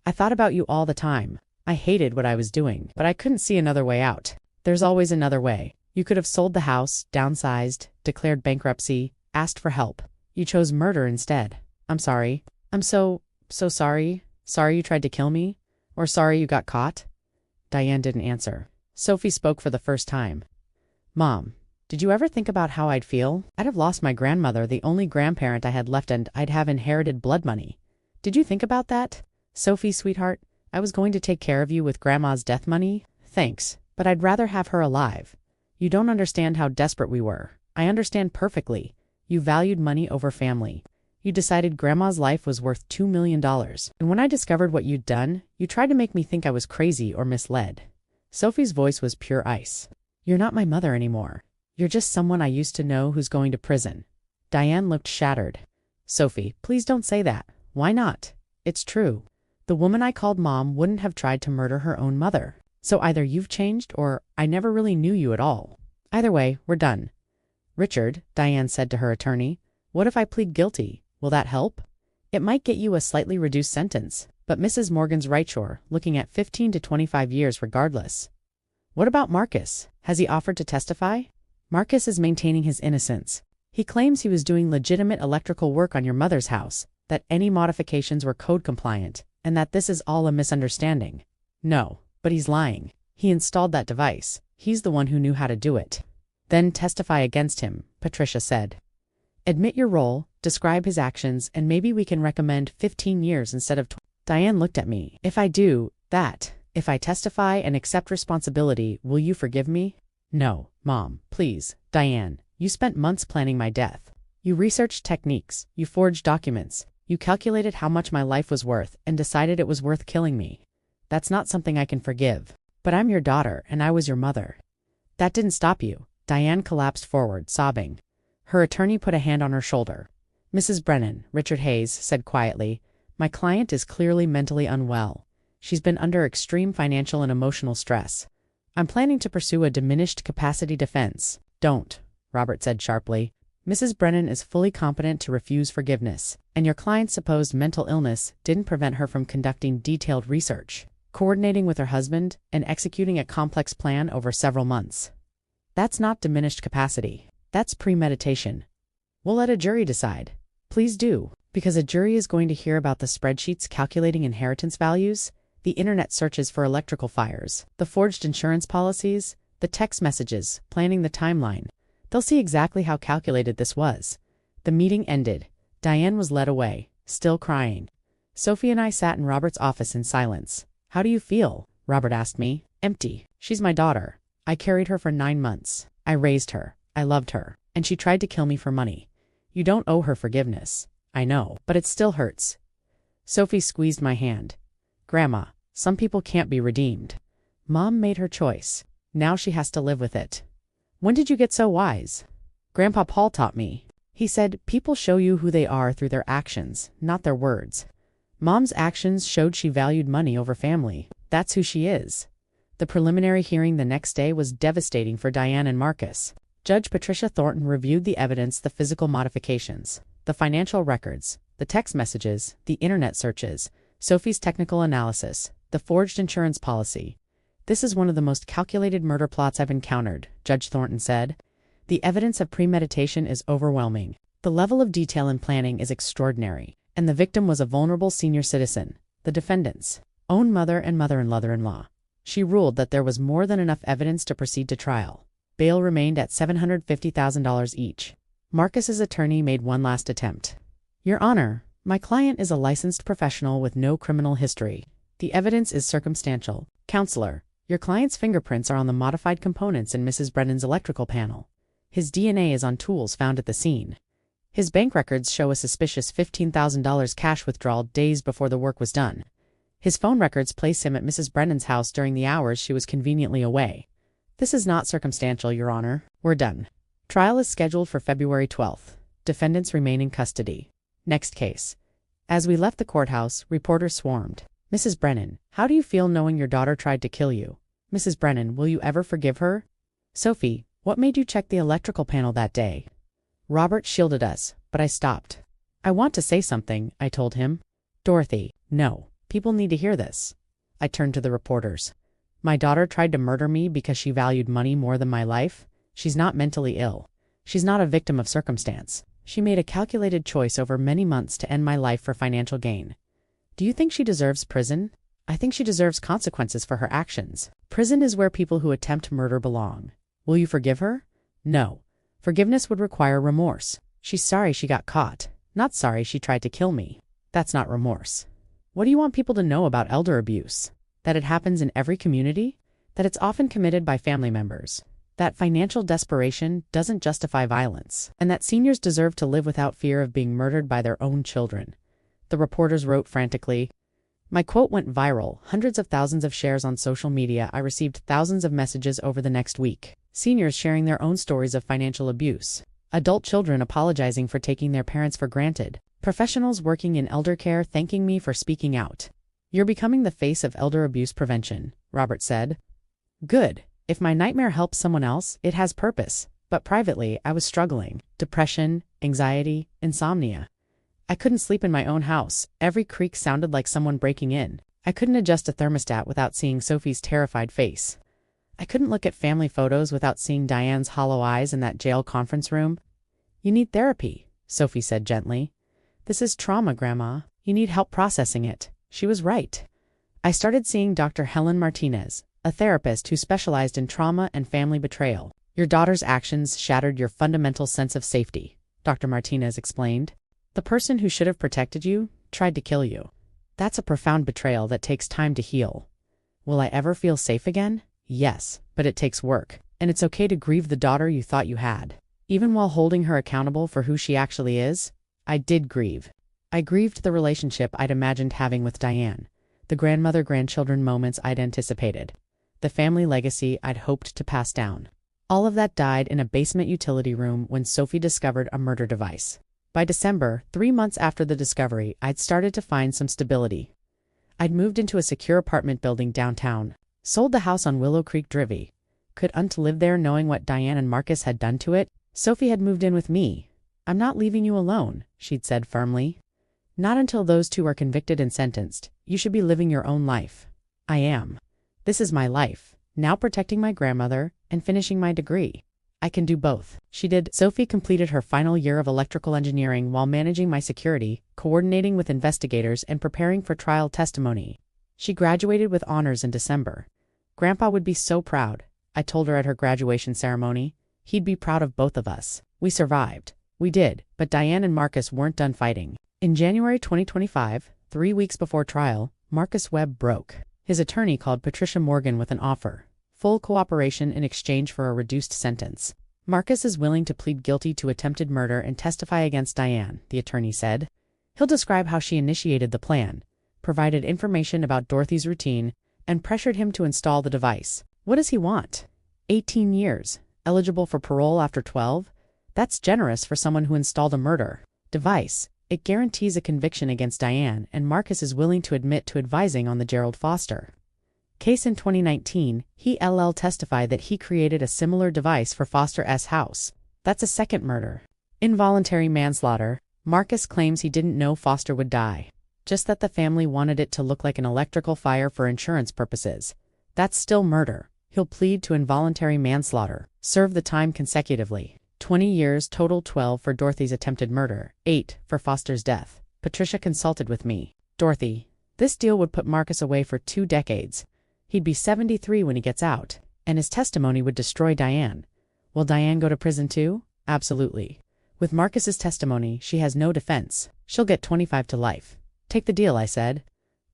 I thought about you all the time. I hated what I was doing, but I couldn't see another way out. There's always another way. You could have sold the house, downsized, declared bankruptcy, asked for help. You chose murder instead. I'm sorry. I'm so sorry. Sorry you tried to kill me? Or sorry you got caught? Diane didn't answer. Sophie spoke for the first time. Mom, Did you ever think about how I'd feel? I'd have lost my grandmother, the only grandparent I had left, and I'd have inherited blood money. Did you think about that? Sophie, sweetheart, I was going to take care of you with Grandma's death money. Thanks, but I'd rather have her alive. You don't understand how desperate we were. I understand perfectly. You valued money over family. You decided Grandma's life was worth $2 million. And when I discovered what you'd done, you tried to make me think I was crazy or misled. Sophie's voice was pure ice. You're not my mother anymore. You're just someone I used to know who's going to prison. Diane looked shattered. Sophie, please don't say that. Why not? It's true. The woman I called Mom wouldn't have tried to murder her own mother. So either you've changed or I never really knew you at all. Either way, we're done. Richard, Diane said to her attorney, what if I plead guilty? Will that help? It might get you a slightly reduced sentence, but Mrs. Morgan's right, sure, looking at 15 to 25 years regardless. What about Marcus? Has he offered to testify? Marcus is maintaining his innocence. He claims he was doing legitimate electrical work on your mother's house, that any modifications were code compliant, and that this is all a misunderstanding. No, but he's lying. He installed that device. He's the one who knew how to do it. Then testify against him, Patricia said. Admit your role, describe his actions, and maybe we can recommend 15 years instead of 20. Diane looked at me. If I do that, if I testify and accept responsibility, will you forgive me? No, Mom, please. Diane, you spent months planning my death. You researched techniques, you forged documents, you calculated how much my life was worth and decided it was worth killing me. That's not something I can forgive. But I'm your daughter and I was your mother. That didn't stop you. Diane collapsed forward, sobbing. Her attorney put a hand on her shoulder. Mrs. Brennan, Richard Hayes said quietly, my client is clearly mentally unwell. She's been under extreme financial and emotional stress. I'm planning to pursue a diminished capacity defense. Don't, Robert said sharply. Mrs. Brennan is fully competent to refuse forgiveness, and your client's supposed mental illness didn't prevent her from conducting detailed research, coordinating with her husband, and executing a complex plan over several months. That's not diminished capacity. That's premeditation. We'll let a jury decide. Please do, because a jury is going to hear about the spreadsheets calculating inheritance values, the internet searches for electrical fires, the forged insurance policies, the text messages, planning the timeline. They'll see exactly how calculated this was. The meeting ended. Diane was led away, still crying. Sophie and I sat in Robert's office in silence. How do you feel? Robert asked me. Empty. She's my daughter. I carried her for 9 months. I raised her. I loved her. And she tried to kill me for money. You don't owe her forgiveness. I know, but it still hurts. Sophie squeezed my hand. Grandma, some people can't be redeemed. Mom made her choice. Now she has to live with it. When did you get so wise? Grandpa Paul taught me. He said, people show you who they are through their actions, not their words. Mom's actions showed she valued money over family. That's who she is. The preliminary hearing the next day was devastating for Diane and Marcus. Judge Patricia Thornton reviewed the evidence, the physical modifications, the financial records, the text messages, the internet searches, Sophie's technical analysis, the forged insurance policy. This is one of the most calculated murder plots I've encountered, Judge Thornton said. The evidence of premeditation is overwhelming. The level of detail and planning is extraordinary. And the victim was a vulnerable senior citizen, the defendant's own mother and mother-in-law. She ruled that there was more than enough evidence to proceed to trial. Bail remained at $750,000 each. Marcus's attorney made one last attempt. Your Honor, my client is a licensed professional with no criminal history. The evidence is circumstantial. Counselor, your client's fingerprints are on the modified components in Mrs. Brennan's electrical panel. His DNA is on tools found at the scene. His bank records show a suspicious $15,000 cash withdrawal days before the work was done. His phone records place him at Mrs. Brennan's house during the hours she was conveniently away. This is not circumstantial, Your Honor. We're done. Trial is scheduled for February 12th. Defendants remain in custody. Next case. As we left the courthouse, reporters swarmed. Mrs. Brennan, how do you feel knowing your daughter tried to kill you? Mrs. Brennan, will you ever forgive her? Sophie, what made you check the electrical panel that day? Robert shielded us, but I stopped. I want to say something, I told him. Dorothy, no. People need to hear this. I turned to the reporters. My daughter tried to murder me because she valued money more than my life. She's not mentally ill. She's not a victim of circumstance. She made a calculated choice over many months to end my life for financial gain. Do you think she deserves prison? I think she deserves consequences for her actions. Prison is where people who attempt murder belong. Will you forgive her? No, Forgiveness would require remorse. She's sorry she got caught, not sorry she tried to kill me. That's not remorse. What do you want people to know about elder abuse? That it happens in every community? That it's often committed by family members? That financial desperation doesn't justify violence? And that seniors deserve to live without fear of being murdered by their own children? The reporters wrote frantically. My quote went viral, hundreds of thousands of shares on social media. I received thousands of messages over the next week. Seniors sharing their own stories of financial abuse. Adult children apologizing for taking their parents for granted. Professionals working in elder care thanking me for speaking out. You're becoming the face of elder abuse prevention, Robert said. Good. If my nightmare helps someone else, it has purpose. But privately, I was struggling. Depression, anxiety, insomnia. I couldn't sleep in my own house. Every creak sounded like someone breaking in. I couldn't adjust a thermostat without seeing Sophie's terrified face. I couldn't look at family photos without seeing Diane's hollow eyes in that jail conference room. You need therapy, Sophie said gently. This is trauma, Grandma. You need help processing it. She was right. I started seeing Dr. Helen Martinez, a therapist who specialized in trauma and family betrayal. Your daughter's actions shattered your fundamental sense of safety, Dr. Martinez explained. The person who should have protected you tried to kill you. That's a profound betrayal that takes time to heal. Will I ever feel safe again? Yes, but it takes work, and it's okay to grieve the daughter you thought you had. Even while holding her accountable for who she actually is, I did grieve. I grieved the relationship I'd imagined having with Diane, the grandmother-grandchildren moments I'd anticipated, the family legacy I'd hoped to pass down. All of that died in a basement utility room when Sophie discovered a murder device. By December, 3 months after the discovery, I'd started to find some stability. I'd moved into a secure apartment building downtown, sold the house on Willow Creek Drive. Could Aunt live there knowing what Diane and Marcus had done to it? Sophie had moved in with me. I'm not leaving you alone, she'd said firmly. Not until those two are convicted and sentenced. You should be living your own life. I am. This is my life, now protecting my grandmother and finishing my degree. I can do both. She did. Sophie completed her final year of electrical engineering while managing my security, coordinating with investigators, and preparing for trial testimony. She graduated with honors in December. Grandpa would be so proud, I told her at her graduation ceremony. He'd be proud of both of us. We survived. We did, but Diane and Marcus weren't done fighting. In January 2025, 3 weeks before trial, Marcus Webb broke. His attorney called Patricia Morgan with an offer. Full cooperation in exchange for a reduced sentence. Marcus is willing to plead guilty to attempted murder and testify against Diane, the attorney said. He'll describe how she initiated the plan, provided information about Dorothy's routine, and pressured him to install the device. What does he want? 18 years. Eligible for parole after 12? That's generous for someone who installed a murder device. It guarantees a conviction against Diane, and Marcus is willing to admit to advising on the Gerald Foster case in 2019. He testified that he created a similar device for Foster's house. That's a second murder. Involuntary manslaughter. Marcus claims he didn't know Foster would die, just that the family wanted it to look like an electrical fire for insurance purposes. That's still murder. He'll plead to involuntary manslaughter, serve the time consecutively. 20 years total, 12 for Dorothy's attempted murder, 8 for Foster's death. Patricia consulted with me. Dorothy, this deal would put Marcus away for 2 decades. He'd be 73 when he gets out, and his testimony would destroy Diane. Will Diane go to prison too? Absolutely. With Marcus's testimony, she has no defense. She'll get 25 to life. Take the deal, I said.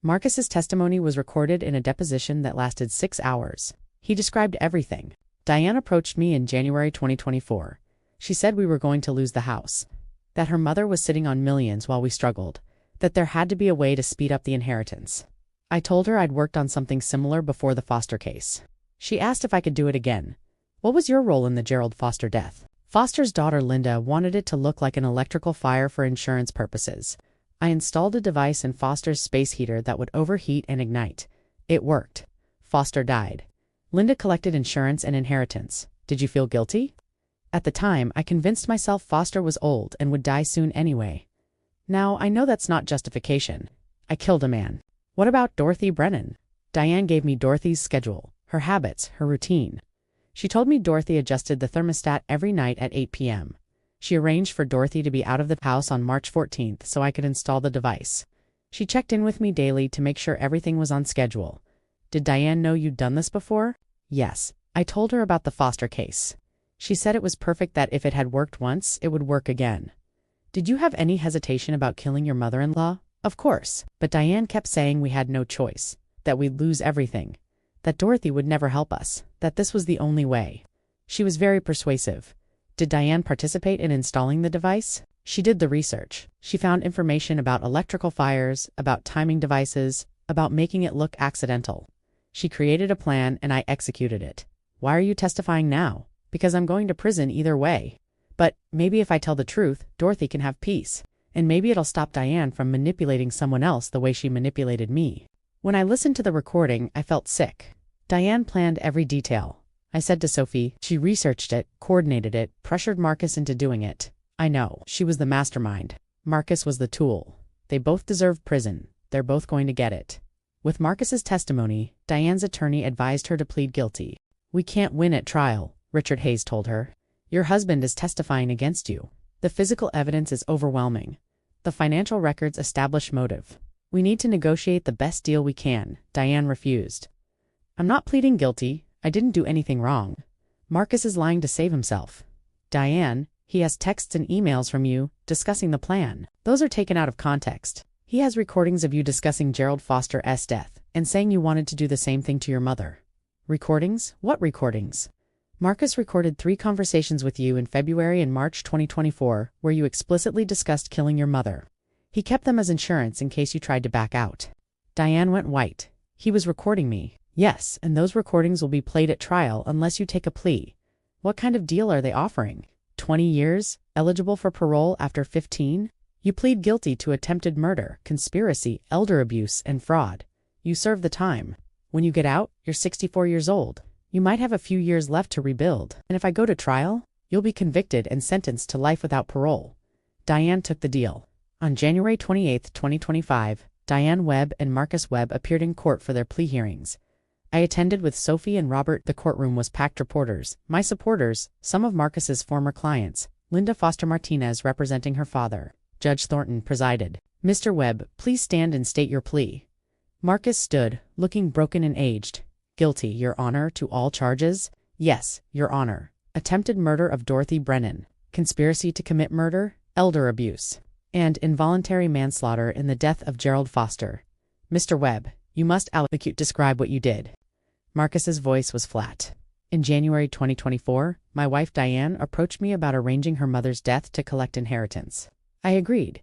Marcus's testimony was recorded in a deposition that lasted 6 hours. He described everything. Diane approached me in January 2024. She said we were going to lose the house, that her mother was sitting on millions while we struggled, that there had to be a way to speed up the inheritance. I told her I'd worked on something similar before the Foster case. She asked if I could do it again. What was your role in the Gerald Foster death? Foster's daughter Linda wanted it to look like an electrical fire for insurance purposes. I installed a device in Foster's space heater that would overheat and ignite. It worked. Foster died. Linda collected insurance and inheritance. Did you feel guilty? At the time, I convinced myself Foster was old and would die soon anyway. Now, I know that's not justification. I killed a man. What about Dorothy Brennan? Diane gave me Dorothy's schedule, her habits, her routine. She told me Dorothy adjusted the thermostat every night at 8 p.m. She arranged for Dorothy to be out of the house on March 14th so I could install the device. She checked in with me daily to make sure everything was on schedule. Did Diane know you'd done this before? Yes. I told her about the Foster case. She said it was perfect, that if it had worked once, it would work again. Did you have any hesitation about killing your mother-in-law? Of course, but Diane kept saying we had no choice, that we'd lose everything, that Dorothy would never help us, that this was the only way. She was very persuasive. Did Diane participate in installing the device? She did the research. She found information about electrical fires, about timing devices, about making it look accidental. She created a plan and I executed it. Why are you testifying now? Because I'm going to prison either way. But maybe if I tell the truth, Dorothy can have peace. And maybe it'll stop Diane from manipulating someone else the way she manipulated me. When I listened to the recording, I felt sick. Diane planned every detail. I said to Sophie, she researched it, coordinated it, pressured Marcus into doing it. I know, she was the mastermind. Marcus was the tool. They both deserve prison. They're both going to get it. With Marcus's testimony, Diane's attorney advised her to plead guilty. We can't win at trial, Richard Hayes told her. Your husband is testifying against you. The physical evidence is overwhelming. The financial records establish motive. We need to negotiate the best deal we can. Diane refused. I'm not pleading guilty. I didn't do anything wrong. Marcus is lying to save himself. Diane, he has texts and emails from you discussing the plan. Those are taken out of context. He has recordings of you discussing Gerald Foster's death and saying you wanted to do the same thing to your mother. Recordings? What recordings? Marcus recorded 3 conversations with you in February and March 2024 where you explicitly discussed killing your mother. He kept them as insurance in case you tried to back out. Diane went white. He was recording me. Yes, and those recordings will be played at trial unless you take a plea. What kind of deal are they offering? 20 years? Eligible for parole after 15? You plead guilty to attempted murder, conspiracy, elder abuse, and fraud. You serve the time. When you get out, you're 64 years old. You might have a few years left to rebuild. And if I go to trial, you'll be convicted and sentenced to life without parole. Diane took the deal. On January 28, 2025, Diane Webb and Marcus Webb appeared in court for their plea hearings. I attended with Sophie and Robert. The courtroom was packed. Reporters, my supporters, some of Marcus's former clients, Linda Foster Martinez representing her father. Judge Thornton presided. Mr. Webb, please stand and state your plea. Marcus stood, looking broken and aged. Guilty, Your Honor, to all charges? Yes, Your Honor. Attempted murder of Dorothy Brennan, conspiracy to commit murder, elder abuse, and involuntary manslaughter in the death of Gerald Foster. Mr. Webb, you must describe what you did. Marcus's voice was flat. In January 2024, my wife Diane approached me about arranging her mother's death to collect inheritance. I agreed.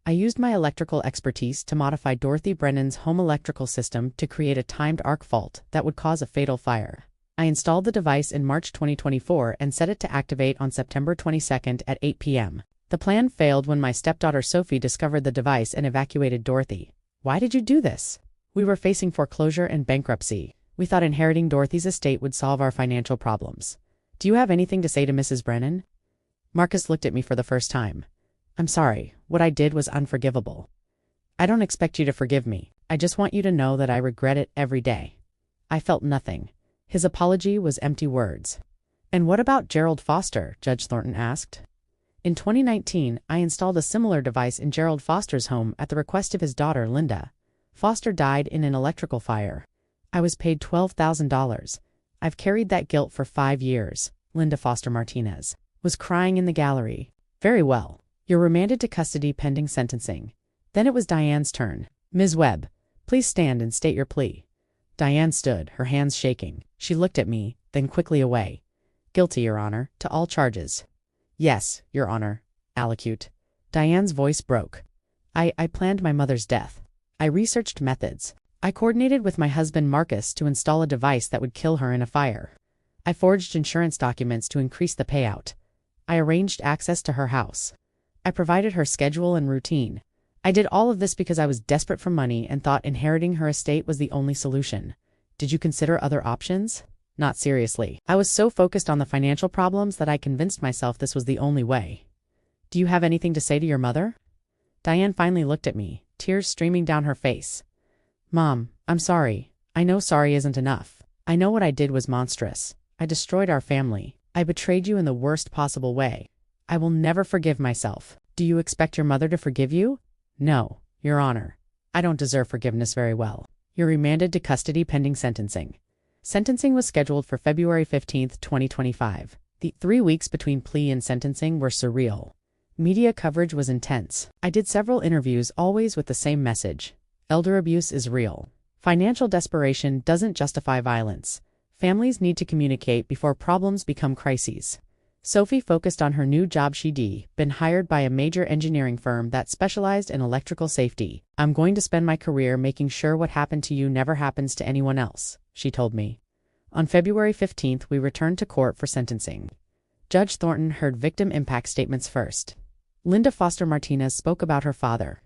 I used my electrical expertise to modify Dorothy Brennan's home electrical system to create a timed arc fault that would cause a fatal fire. I installed the device in March 2024 and set it to activate on September 22 at 8 p.m. The plan failed when my stepdaughter Sophie discovered the device and evacuated Dorothy. Why did you do this? We were facing foreclosure and bankruptcy. We thought inheriting Dorothy's estate would solve our financial problems. Do you have anything to say to Mrs. Brennan? Marcus looked at me for the first time. I'm sorry, what I did was unforgivable. I don't expect you to forgive me. I just want you to know that I regret it every day. I felt nothing. His apology was empty words. And what about Gerald Foster? Judge Thornton asked. In 2019, I installed a similar device in Gerald Foster's home at the request of his daughter, Linda. Foster died in an electrical fire. I was paid $12,000. I've carried that guilt for 5 years. Linda Foster Martinez was crying in the gallery. Very well. You're remanded to custody pending sentencing. Then it was Diane's turn. Ms. Webb, please stand and state your plea. Diane stood, her hands shaking. She looked at me, then quickly away. Guilty, Your Honor, to all charges. Yes, Your Honor. Allocute. Diane's voice broke. I planned my mother's death. I researched methods. I coordinated with my husband Marcus to install a device that would kill her in a fire. I forged insurance documents to increase the payout. I arranged access to her house. I provided her schedule and routine. I did all of this because I was desperate for money and thought inheriting her estate was the only solution. Did you consider other options? Not seriously. I was so focused on the financial problems that I convinced myself this was the only way. Do you have anything to say to your mother? Diane finally looked at me, tears streaming down her face. Mom, I'm sorry. I know sorry isn't enough. I know what I did was monstrous. I destroyed our family. I betrayed you in the worst possible way. I will never forgive myself. Do you expect your mother to forgive you? No, Your Honor. I don't deserve forgiveness very well. You're remanded to custody pending sentencing. Sentencing was scheduled for February 15, 2025. The 3 weeks between plea and sentencing were surreal. Media coverage was intense. I did several interviews, always with the same message. Elder abuse is real. Financial desperation doesn't justify violence. Families need to communicate before problems become crises. Sophie focused on her new job. She'd been hired by a major engineering firm that specialized in electrical safety. "I'm going to spend my career making sure what happened to you never happens to anyone else," she told me. On February 15th, we returned to court for sentencing. Judge Thornton heard victim impact statements first. Linda Foster Martinez spoke about her father.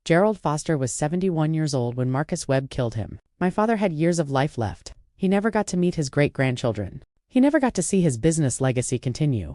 Gerald Foster was 71 years old when Marcus Webb killed him. "My father had years of life left. He never got to meet his great-grandchildren. He never got to see his business legacy continue.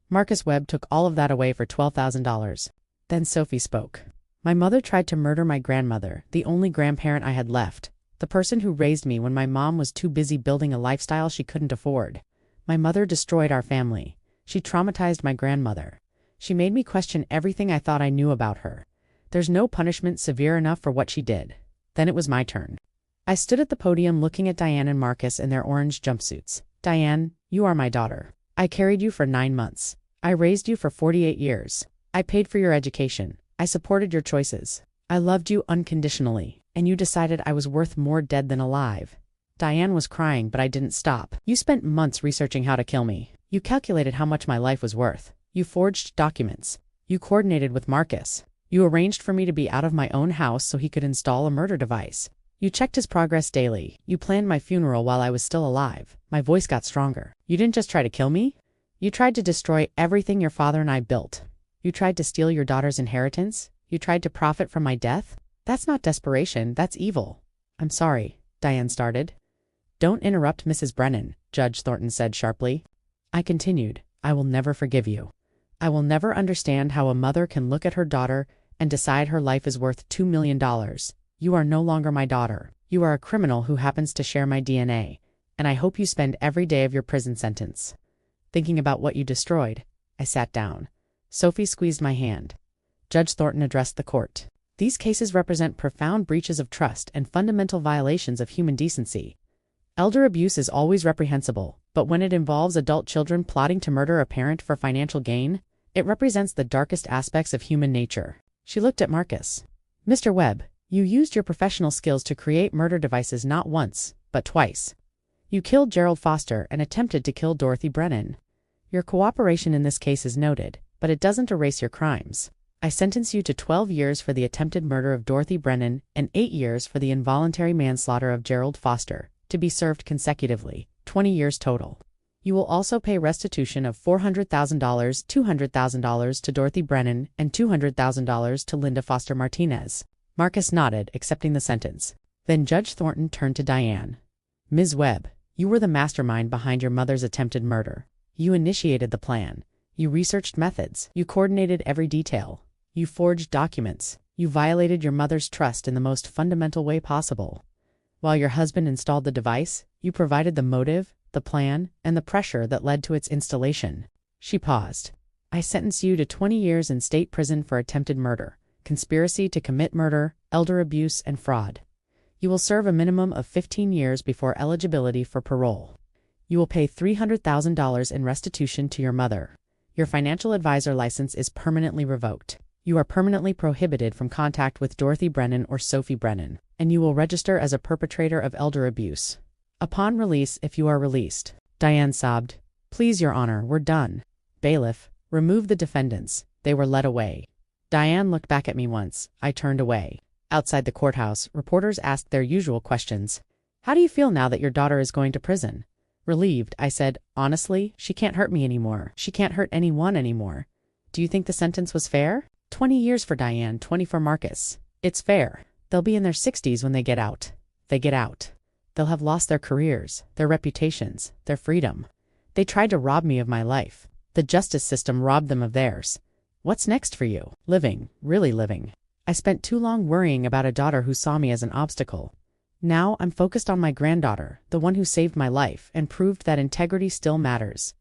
Marcus Webb took all of that away for $12,000. Then Sophie spoke. "My mother tried to murder my grandmother, the only grandparent I had left, the person who raised me when my mom was too busy building a lifestyle she couldn't afford. My mother destroyed our family. She traumatized my grandmother. She made me question everything I thought I knew about her. There's no punishment severe enough for what she did." Then it was my turn. I stood at the podium looking at Diane and Marcus in their orange jumpsuits. "Diane, you are my daughter. I carried you for 9 months. I raised you for 48 years. I paid for your education. I supported your choices. I loved you unconditionally, and you decided I was worth more dead than alive." Diane was crying, but I didn't stop. "You spent months researching how to kill me. You calculated how much my life was worth. You forged documents. You coordinated with Marcus. You arranged for me to be out of my own house so he could install a murder device. You checked his progress daily. You planned my funeral while I was still alive." My voice got stronger. "You didn't just try to kill me. You tried to destroy everything your father and I built. You tried to steal your daughter's inheritance. You tried to profit from my death. That's not desperation, that's evil." "I'm sorry," Diane started. "Don't interrupt Mrs. Brennan," Judge Thornton said sharply. I continued, "I will never forgive you. I will never understand how a mother can look at her daughter and decide her life is worth $2 million. You are no longer my daughter. You are a criminal who happens to share my DNA, and I hope you spend every day of your prison sentence thinking about what you destroyed." I sat down. Sophie squeezed my hand. Judge Thornton addressed the court. "These cases represent profound breaches of trust and fundamental violations of human decency. Elder abuse is always reprehensible, but when it involves adult children plotting to murder a parent for financial gain, it represents the darkest aspects of human nature." She looked at Marcus. "Mr. Webb, you used your professional skills to create murder devices not once, but twice. You killed Gerald Foster and attempted to kill Dorothy Brennan. Your cooperation in this case is noted, but it doesn't erase your crimes. I sentence you to 12 years for the attempted murder of Dorothy Brennan and 8 years for the involuntary manslaughter of Gerald Foster, to be served consecutively, 20 years total. You will also pay restitution of $400,000, $200,000 to Dorothy Brennan, and $200,000 to Linda Foster Martinez." Marcus nodded, accepting the sentence. Then Judge Thornton turned to Diane. "Ms. Webb, you were the mastermind behind your mother's attempted murder. You initiated the plan. You researched methods. You coordinated every detail. You forged documents. You violated your mother's trust in the most fundamental way possible. While your husband installed the device, you provided the motive, the plan, and the pressure that led to its installation." She paused. "I sentence you to 20 years in state prison for attempted murder, conspiracy to commit murder, elder abuse, and fraud. You will serve a minimum of 15 years before eligibility for parole. You will pay $300,000 in restitution to your mother. Your financial advisor license is permanently revoked. You are permanently prohibited from contact with Dorothy Brennan or Sophie Brennan, and you will register as a perpetrator of elder abuse. Upon release, if you are released." Diane sobbed. "Please, Your Honor, we're done." "Bailiff, remove the defendants." They were led away. Diane looked back at me once. I turned away. Outside the courthouse, reporters asked their usual questions. "How do you feel now that your daughter is going to prison?" "Relieved," I said. "Honestly, she can't hurt me anymore. She can't hurt anyone anymore." "Do you think the sentence was fair?" 20 years for Diane, 20 for Marcus. It's fair. They'll be in their 60s when they get out. They get out. They'll have lost their careers, their reputations, their freedom. They tried to rob me of my life. The justice system robbed them of theirs. What's next for you? Living, really living. I spent too long worrying about a daughter who saw me as an obstacle. Now I'm focused on my granddaughter, the one who saved my life and proved that integrity still matters.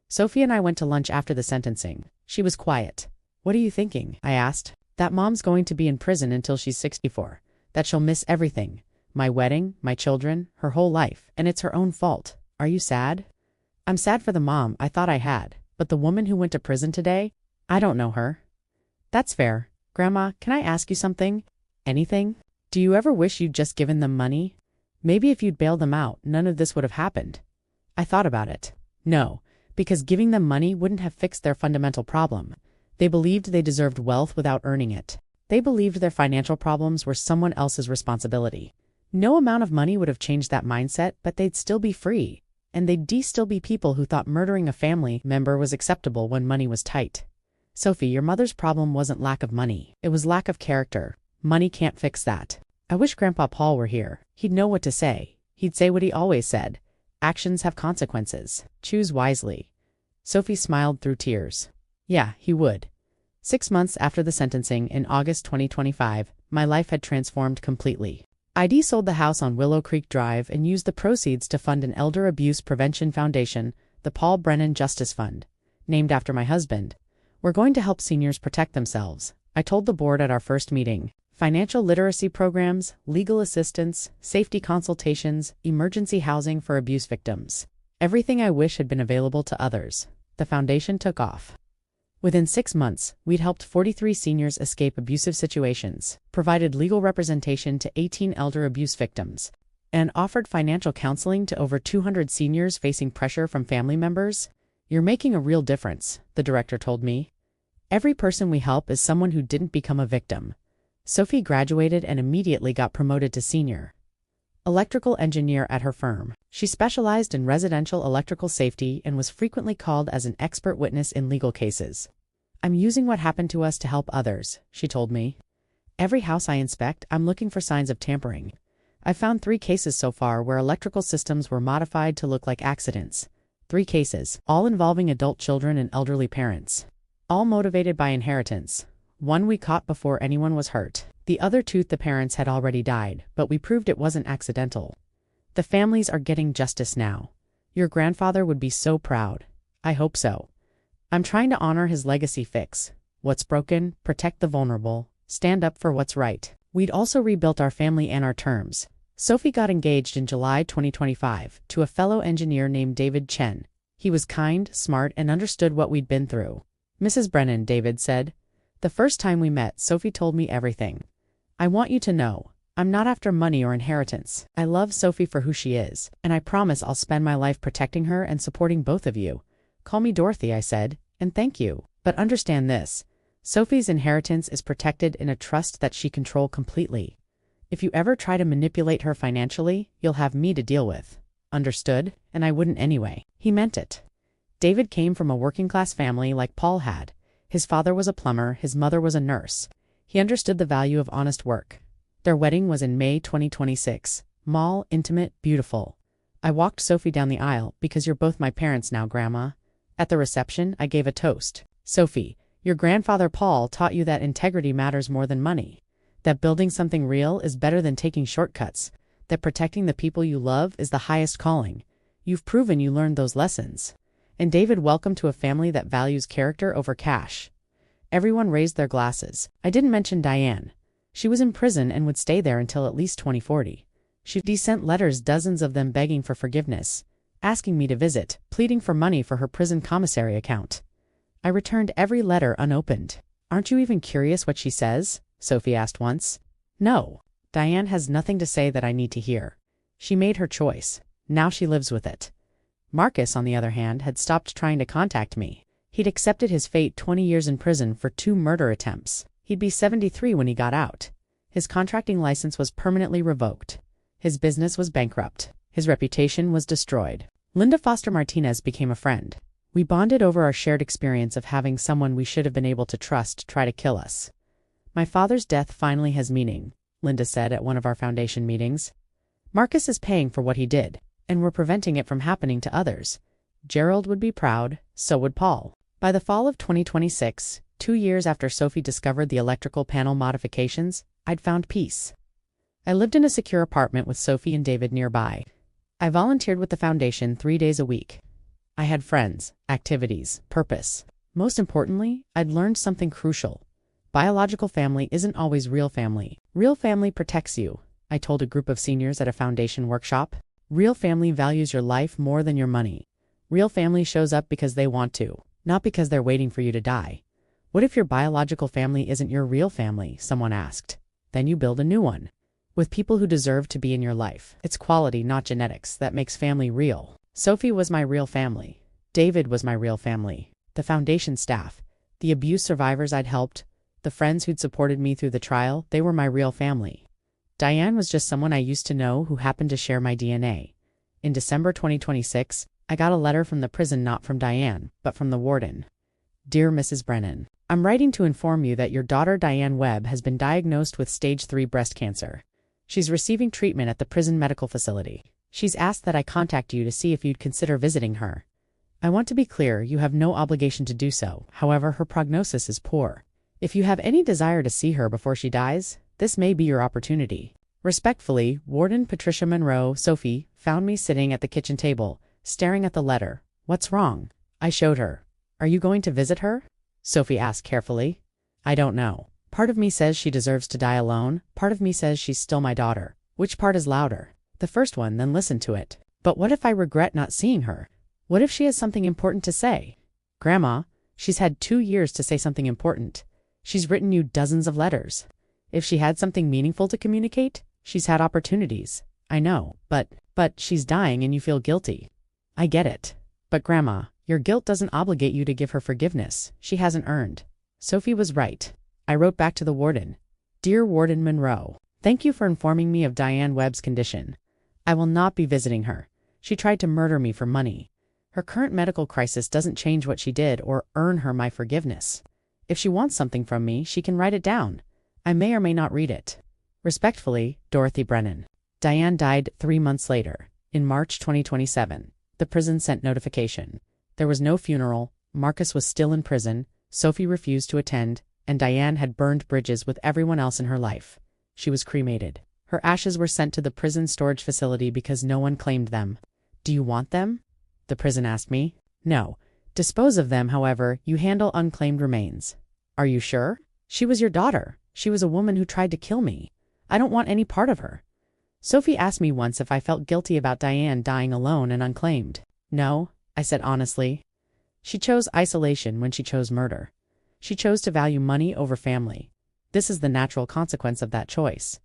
Sophie and I went to lunch after the sentencing. She was quiet. "What are you thinking?" I asked. "That mom's going to be in prison until she's 64. That she'll miss everything. My wedding, my children, her whole life, and it's her own fault. Are you sad?" I'm sad for the mom I thought I had, but the woman who went to prison today, I don't know her. That's fair. Grandma, can I ask you something? Anything? Do you ever wish you'd just given them money? Maybe if you'd bailed them out, none of this would have happened. I thought about it. No, because giving them money wouldn't have fixed their fundamental problem. They believed they deserved wealth without earning it. They believed their financial problems were someone else's responsibility. No amount of money would have changed that mindset, but they'd still be free. And they'd still be people who thought murdering a family member was acceptable when money was tight. Sophie, your mother's problem wasn't lack of money. It was lack of character. Money can't fix that. I wish Grandpa Paul were here. He'd know what to say. He'd say what he always said. Actions have consequences. Choose wisely. Sophie smiled through tears. Yeah, he would. 6 months after the sentencing in August 2025, my life had transformed completely. ID sold the house on Willow Creek Drive and used the proceeds to fund an elder abuse prevention foundation, the Paul Brennan Justice Fund, named after my husband. We're going to help seniors protect themselves, I told the board at our first meeting. Financial literacy programs, legal assistance, safety consultations, emergency housing for abuse victims. Everything I wish had been available to others. The foundation took off. Within 6 months, we'd helped 43 seniors escape abusive situations, provided legal representation to 18 elder abuse victims, and offered financial counseling to over 200 seniors facing pressure from family members. You're making a real difference, the director told me. Every person we help is someone who didn't become a victim. Sophie graduated and immediately got promoted to senior electrical engineer at her firm. She specialized in residential electrical safety and was frequently called as an expert witness in legal cases. I'm using what happened to us to help others, she told me. Every house I inspect, I'm looking for signs of tampering. I've found 3 cases so far where electrical systems were modified to look like accidents. 3 cases, all involving adult children and elderly parents. All motivated by inheritance. 1 we caught before anyone was hurt. The other 2, the parents had already died, but we proved it wasn't accidental. The families are getting justice now. Your grandfather would be so proud. I hope so. I'm trying to honor his legacy. Fix what's broken, protect the vulnerable, stand up for what's right. We'd also rebuilt our family and our terms. Sophie got engaged in July 2025 to a fellow engineer named David Chen. He was kind, smart, and understood what we'd been through. Mrs. Brennan, David said. The first time we met, Sophie told me everything. I want you to know, I'm not after money or inheritance. I love Sophie for who she is, and I promise I'll spend my life protecting her and supporting both of you. Call me Dorothy, I said, and thank you. But understand this. Sophie's inheritance is protected in a trust that she controls completely. If you ever try to manipulate her financially, you'll have me to deal with. Understood? And I wouldn't anyway. He meant it. David came from a working-class family like Paul had. His father was a plumber, his mother was a nurse. He understood the value of honest work. Their wedding was in May 2026. Small, intimate, beautiful. I walked Sophie down the aisle, because you're both my parents now, Grandma. At the reception, I gave a toast. Sophie, your grandfather Paul taught you that integrity matters more than money. That building something real is better than taking shortcuts. That protecting the people you love is the highest calling. You've proven you learned those lessons. And David welcomed to a family that values character over cash. Everyone raised their glasses. I didn't mention Diane. She was in prison and would stay there until at least 2040. She sent letters, dozens of them begging for forgiveness, asking me to visit, pleading for money for her prison commissary account. I returned every letter unopened. Aren't you even curious what she says? Sophie asked once. No. Diane has nothing to say that I need to hear. She made her choice. Now she lives with it. Marcus, on the other hand, had stopped trying to contact me. He'd accepted his fate, 20 years in prison for 2 murder attempts. He'd be 73 when he got out. His contracting license was permanently revoked. His business was bankrupt. His reputation was destroyed. Linda Foster Martinez became a friend. We bonded over our shared experience of having someone we should have been able to trust try to kill us. My father's death finally has meaning, Linda said at one of our foundation meetings. Marcus is paying for what he did, and we're preventing it from happening to others. Gerald would be proud, so would Paul. By the fall of 2026, 2 years after Sophie discovered the electrical panel modifications, I'd found peace. I lived in a secure apartment with Sophie and David nearby. I volunteered with the foundation 3 days a week. I had friends, activities, purpose. Most importantly, I'd learned something crucial. Biological family isn't always real family. Real family protects you, I told a group of seniors at a foundation workshop. Real family values your life more than your money. Real family shows up because they want to, not because they're waiting for you to die. What if your biological family isn't your real family? Someone asked. Then you build a new one, with people who deserve to be in your life. It's quality, not genetics, that makes family real. Sophie was my real family. David was my real family. The foundation staff, the abuse survivors I'd helped, the friends who'd supported me through the trial, they were my real family. Diane was just someone I used to know who happened to share my DNA. In December 2026, I got a letter from the prison, not from Diane, but from the warden. Dear Mrs. Brennan, I'm writing to inform you that your daughter Diane Webb has been diagnosed with stage 3 breast cancer. She's receiving treatment at the prison medical facility. She's asked that I contact you to see if you'd consider visiting her. I want to be clear, you have no obligation to do so. However, her prognosis is poor. If you have any desire to see her before she dies, this may be your opportunity. Respectfully, Warden Patricia Monroe. Sophie found me sitting at the kitchen table, staring at the letter. What's wrong? I showed her. Are you going to visit her? Sophie asked carefully. I don't know. Part of me says she deserves to die alone. Part of me says she's still my daughter. Which part is louder? The first one, then listen to it. But what if I regret not seeing her? What if she has something important to say? Grandma, she's had 2 years to say something important. She's written you dozens of letters. If she had something meaningful to communicate, she's had opportunities. I know, but she's dying and you feel guilty. I get it. But Grandma, your guilt doesn't obligate you to give her forgiveness she hasn't earned. Sophie was right. I wrote back to the warden. Dear Warden Monroe, thank you for informing me of Diane Webb's condition. I will not be visiting her. She tried to murder me for money. Her current medical crisis doesn't change what she did or earn her my forgiveness. If she wants something from me, she can write it down. I may or may not read it. Respectfully, Dorothy Brennan. Diane died 3 months later, in March 2027. The prison sent notification. There was no funeral, Marcus was still in prison, Sophie refused to attend, and Diane had burned bridges with everyone else in her life. She was cremated. Her ashes were sent to the prison storage facility because no one claimed them. Do you want them? The prison asked me. No. Dispose of them, however, you handle unclaimed remains. Are you sure? She was your daughter. She was a woman who tried to kill me. I don't want any part of her. Sophie asked me once if I felt guilty about Diane dying alone and unclaimed. No, I said honestly. She chose isolation when she chose murder. She chose to value money over family. This is the natural consequence of that choice.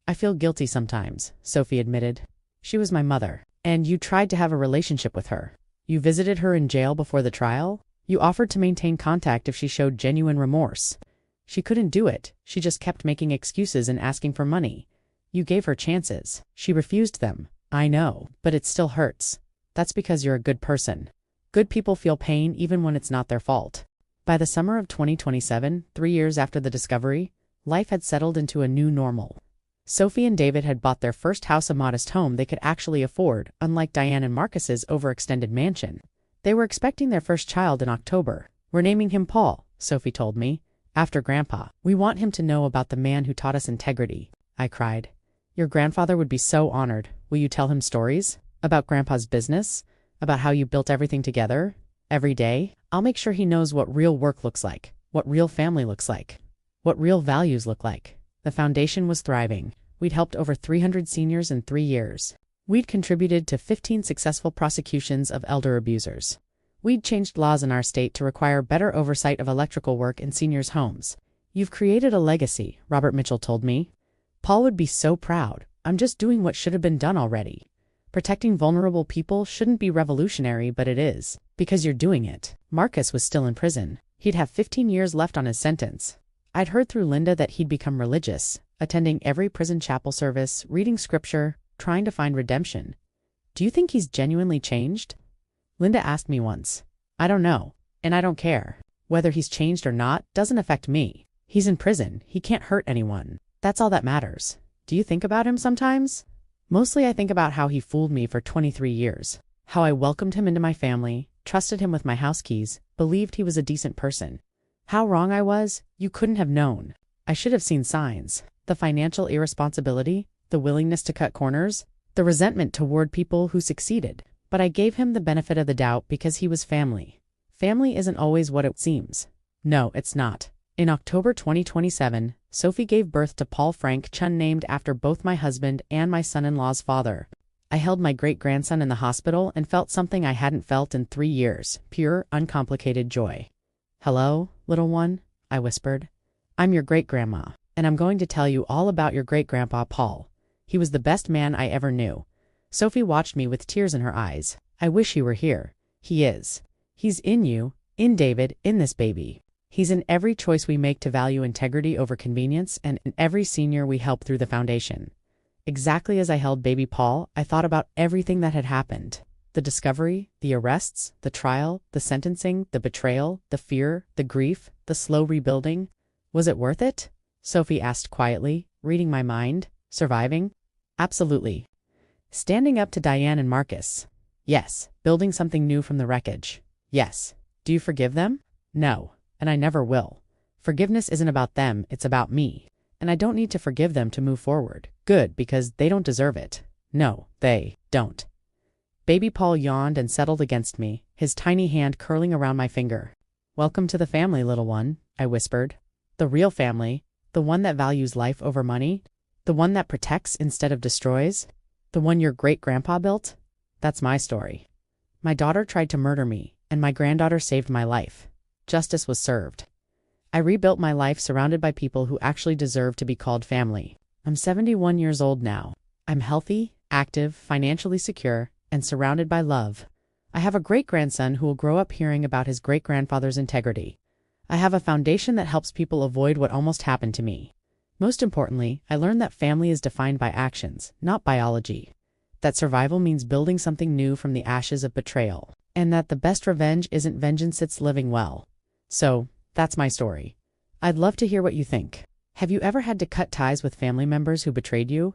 I feel guilty sometimes, Sophie admitted. She was my mother, and you tried to have a relationship with her. You visited her in jail before the trial. You offered to maintain contact if she showed genuine remorse. She couldn't do it. She just kept making excuses and asking for money. You gave her chances. She refused them. I know, but it still hurts. That's because you're a good person. Good people feel pain even when it's not their fault. By the summer of 2027, 3 years after the discovery, life had settled into a new normal. Sophie and David had bought their first house, a modest home they could actually afford, unlike Diane and Marcus's overextended mansion. They were expecting their first child in October. We're naming him Paul, Sophie told me, after Grandpa. We want him to know about the man who taught us integrity. I cried. Your grandfather would be so honored. Will you tell him stories? About Grandpa's business? About how you built everything together? Every day? I'll make sure he knows what real work looks like, what real family looks like, what real values look like. The foundation was thriving. We'd helped over 300 seniors in 3 years. We'd contributed to 15 successful prosecutions of elder abusers. We'd changed laws in our state to require better oversight of electrical work in seniors' homes. You've created a legacy, Robert Mitchell told me. Paul would be so proud. I'm just doing what should have been done already. Protecting vulnerable people shouldn't be revolutionary, but it is, because you're doing it. Marcus was still in prison. He'd have 15 years left on his sentence. I'd heard through Linda that he'd become religious, attending every prison chapel service, reading scripture, trying to find redemption. Do you think he's genuinely changed? Linda asked me once. I don't know, and I don't care. Whether he's changed or not doesn't affect me. He's in prison. He can't hurt anyone. That's all that matters. Do you think about him sometimes? Mostly I think about how he fooled me for 23 years. How I welcomed him into my family, trusted him with my house keys, believed he was a decent person. How wrong I was, you couldn't have known. I should have seen signs. The financial irresponsibility, the willingness to cut corners, the resentment toward people who succeeded. But I gave him the benefit of the doubt because he was family. Family isn't always what it seems. No, it's not. In October 2027, Sophie gave birth to Paul Frank Chun, named after both my husband and my son-in-law's father. I held my great-grandson in the hospital and felt something I hadn't felt in 3 years, pure, uncomplicated joy. "Hello, little one," I whispered. "I'm your great-grandma, and I'm going to tell you all about your great-grandpa Paul. He was the best man I ever knew." Sophie watched me with tears in her eyes. "I wish he were here. He is. He's in you, in David, in this baby. He's in every choice we make to value integrity over convenience, and in every senior we help through the foundation." Exactly as I held baby Paul, I thought about everything that had happened. The discovery, the arrests, the trial, the sentencing, the betrayal, the fear, the grief, the slow rebuilding. "Was it worth it?" Sophie asked quietly, reading my mind. "Surviving?" "Absolutely." "Standing up to Diane and Marcus?" "Yes." "Building something new from the wreckage?" "Yes." "Do you forgive them?" "No, and I never will. Forgiveness isn't about them, it's about me. And I don't need to forgive them to move forward. Good, because they don't deserve it. No, they don't." Baby Paul yawned and settled against me, his tiny hand curling around my finger. "Welcome to the family, little one," I whispered. "The real family, the one that values life over money, the one that protects instead of destroys, the one your great-grandpa built. That's my story. My daughter tried to murder me, and my granddaughter saved my life. Justice was served. I rebuilt my life surrounded by people who actually deserve to be called family. I'm 71 years old now. I'm healthy, active, financially secure, and surrounded by love. I have a great-grandson who will grow up hearing about his great-grandfather's integrity. I have a foundation that helps people avoid what almost happened to me. Most importantly, I learned that family is defined by actions, not biology. That survival means building something new from the ashes of betrayal. And that the best revenge isn't vengeance, it's living well. So, that's my story. I'd love to hear what you think. Have you ever had to cut ties with family members who betrayed you?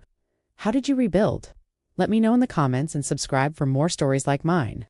How did you rebuild? Let me know in the comments and subscribe for more stories like mine.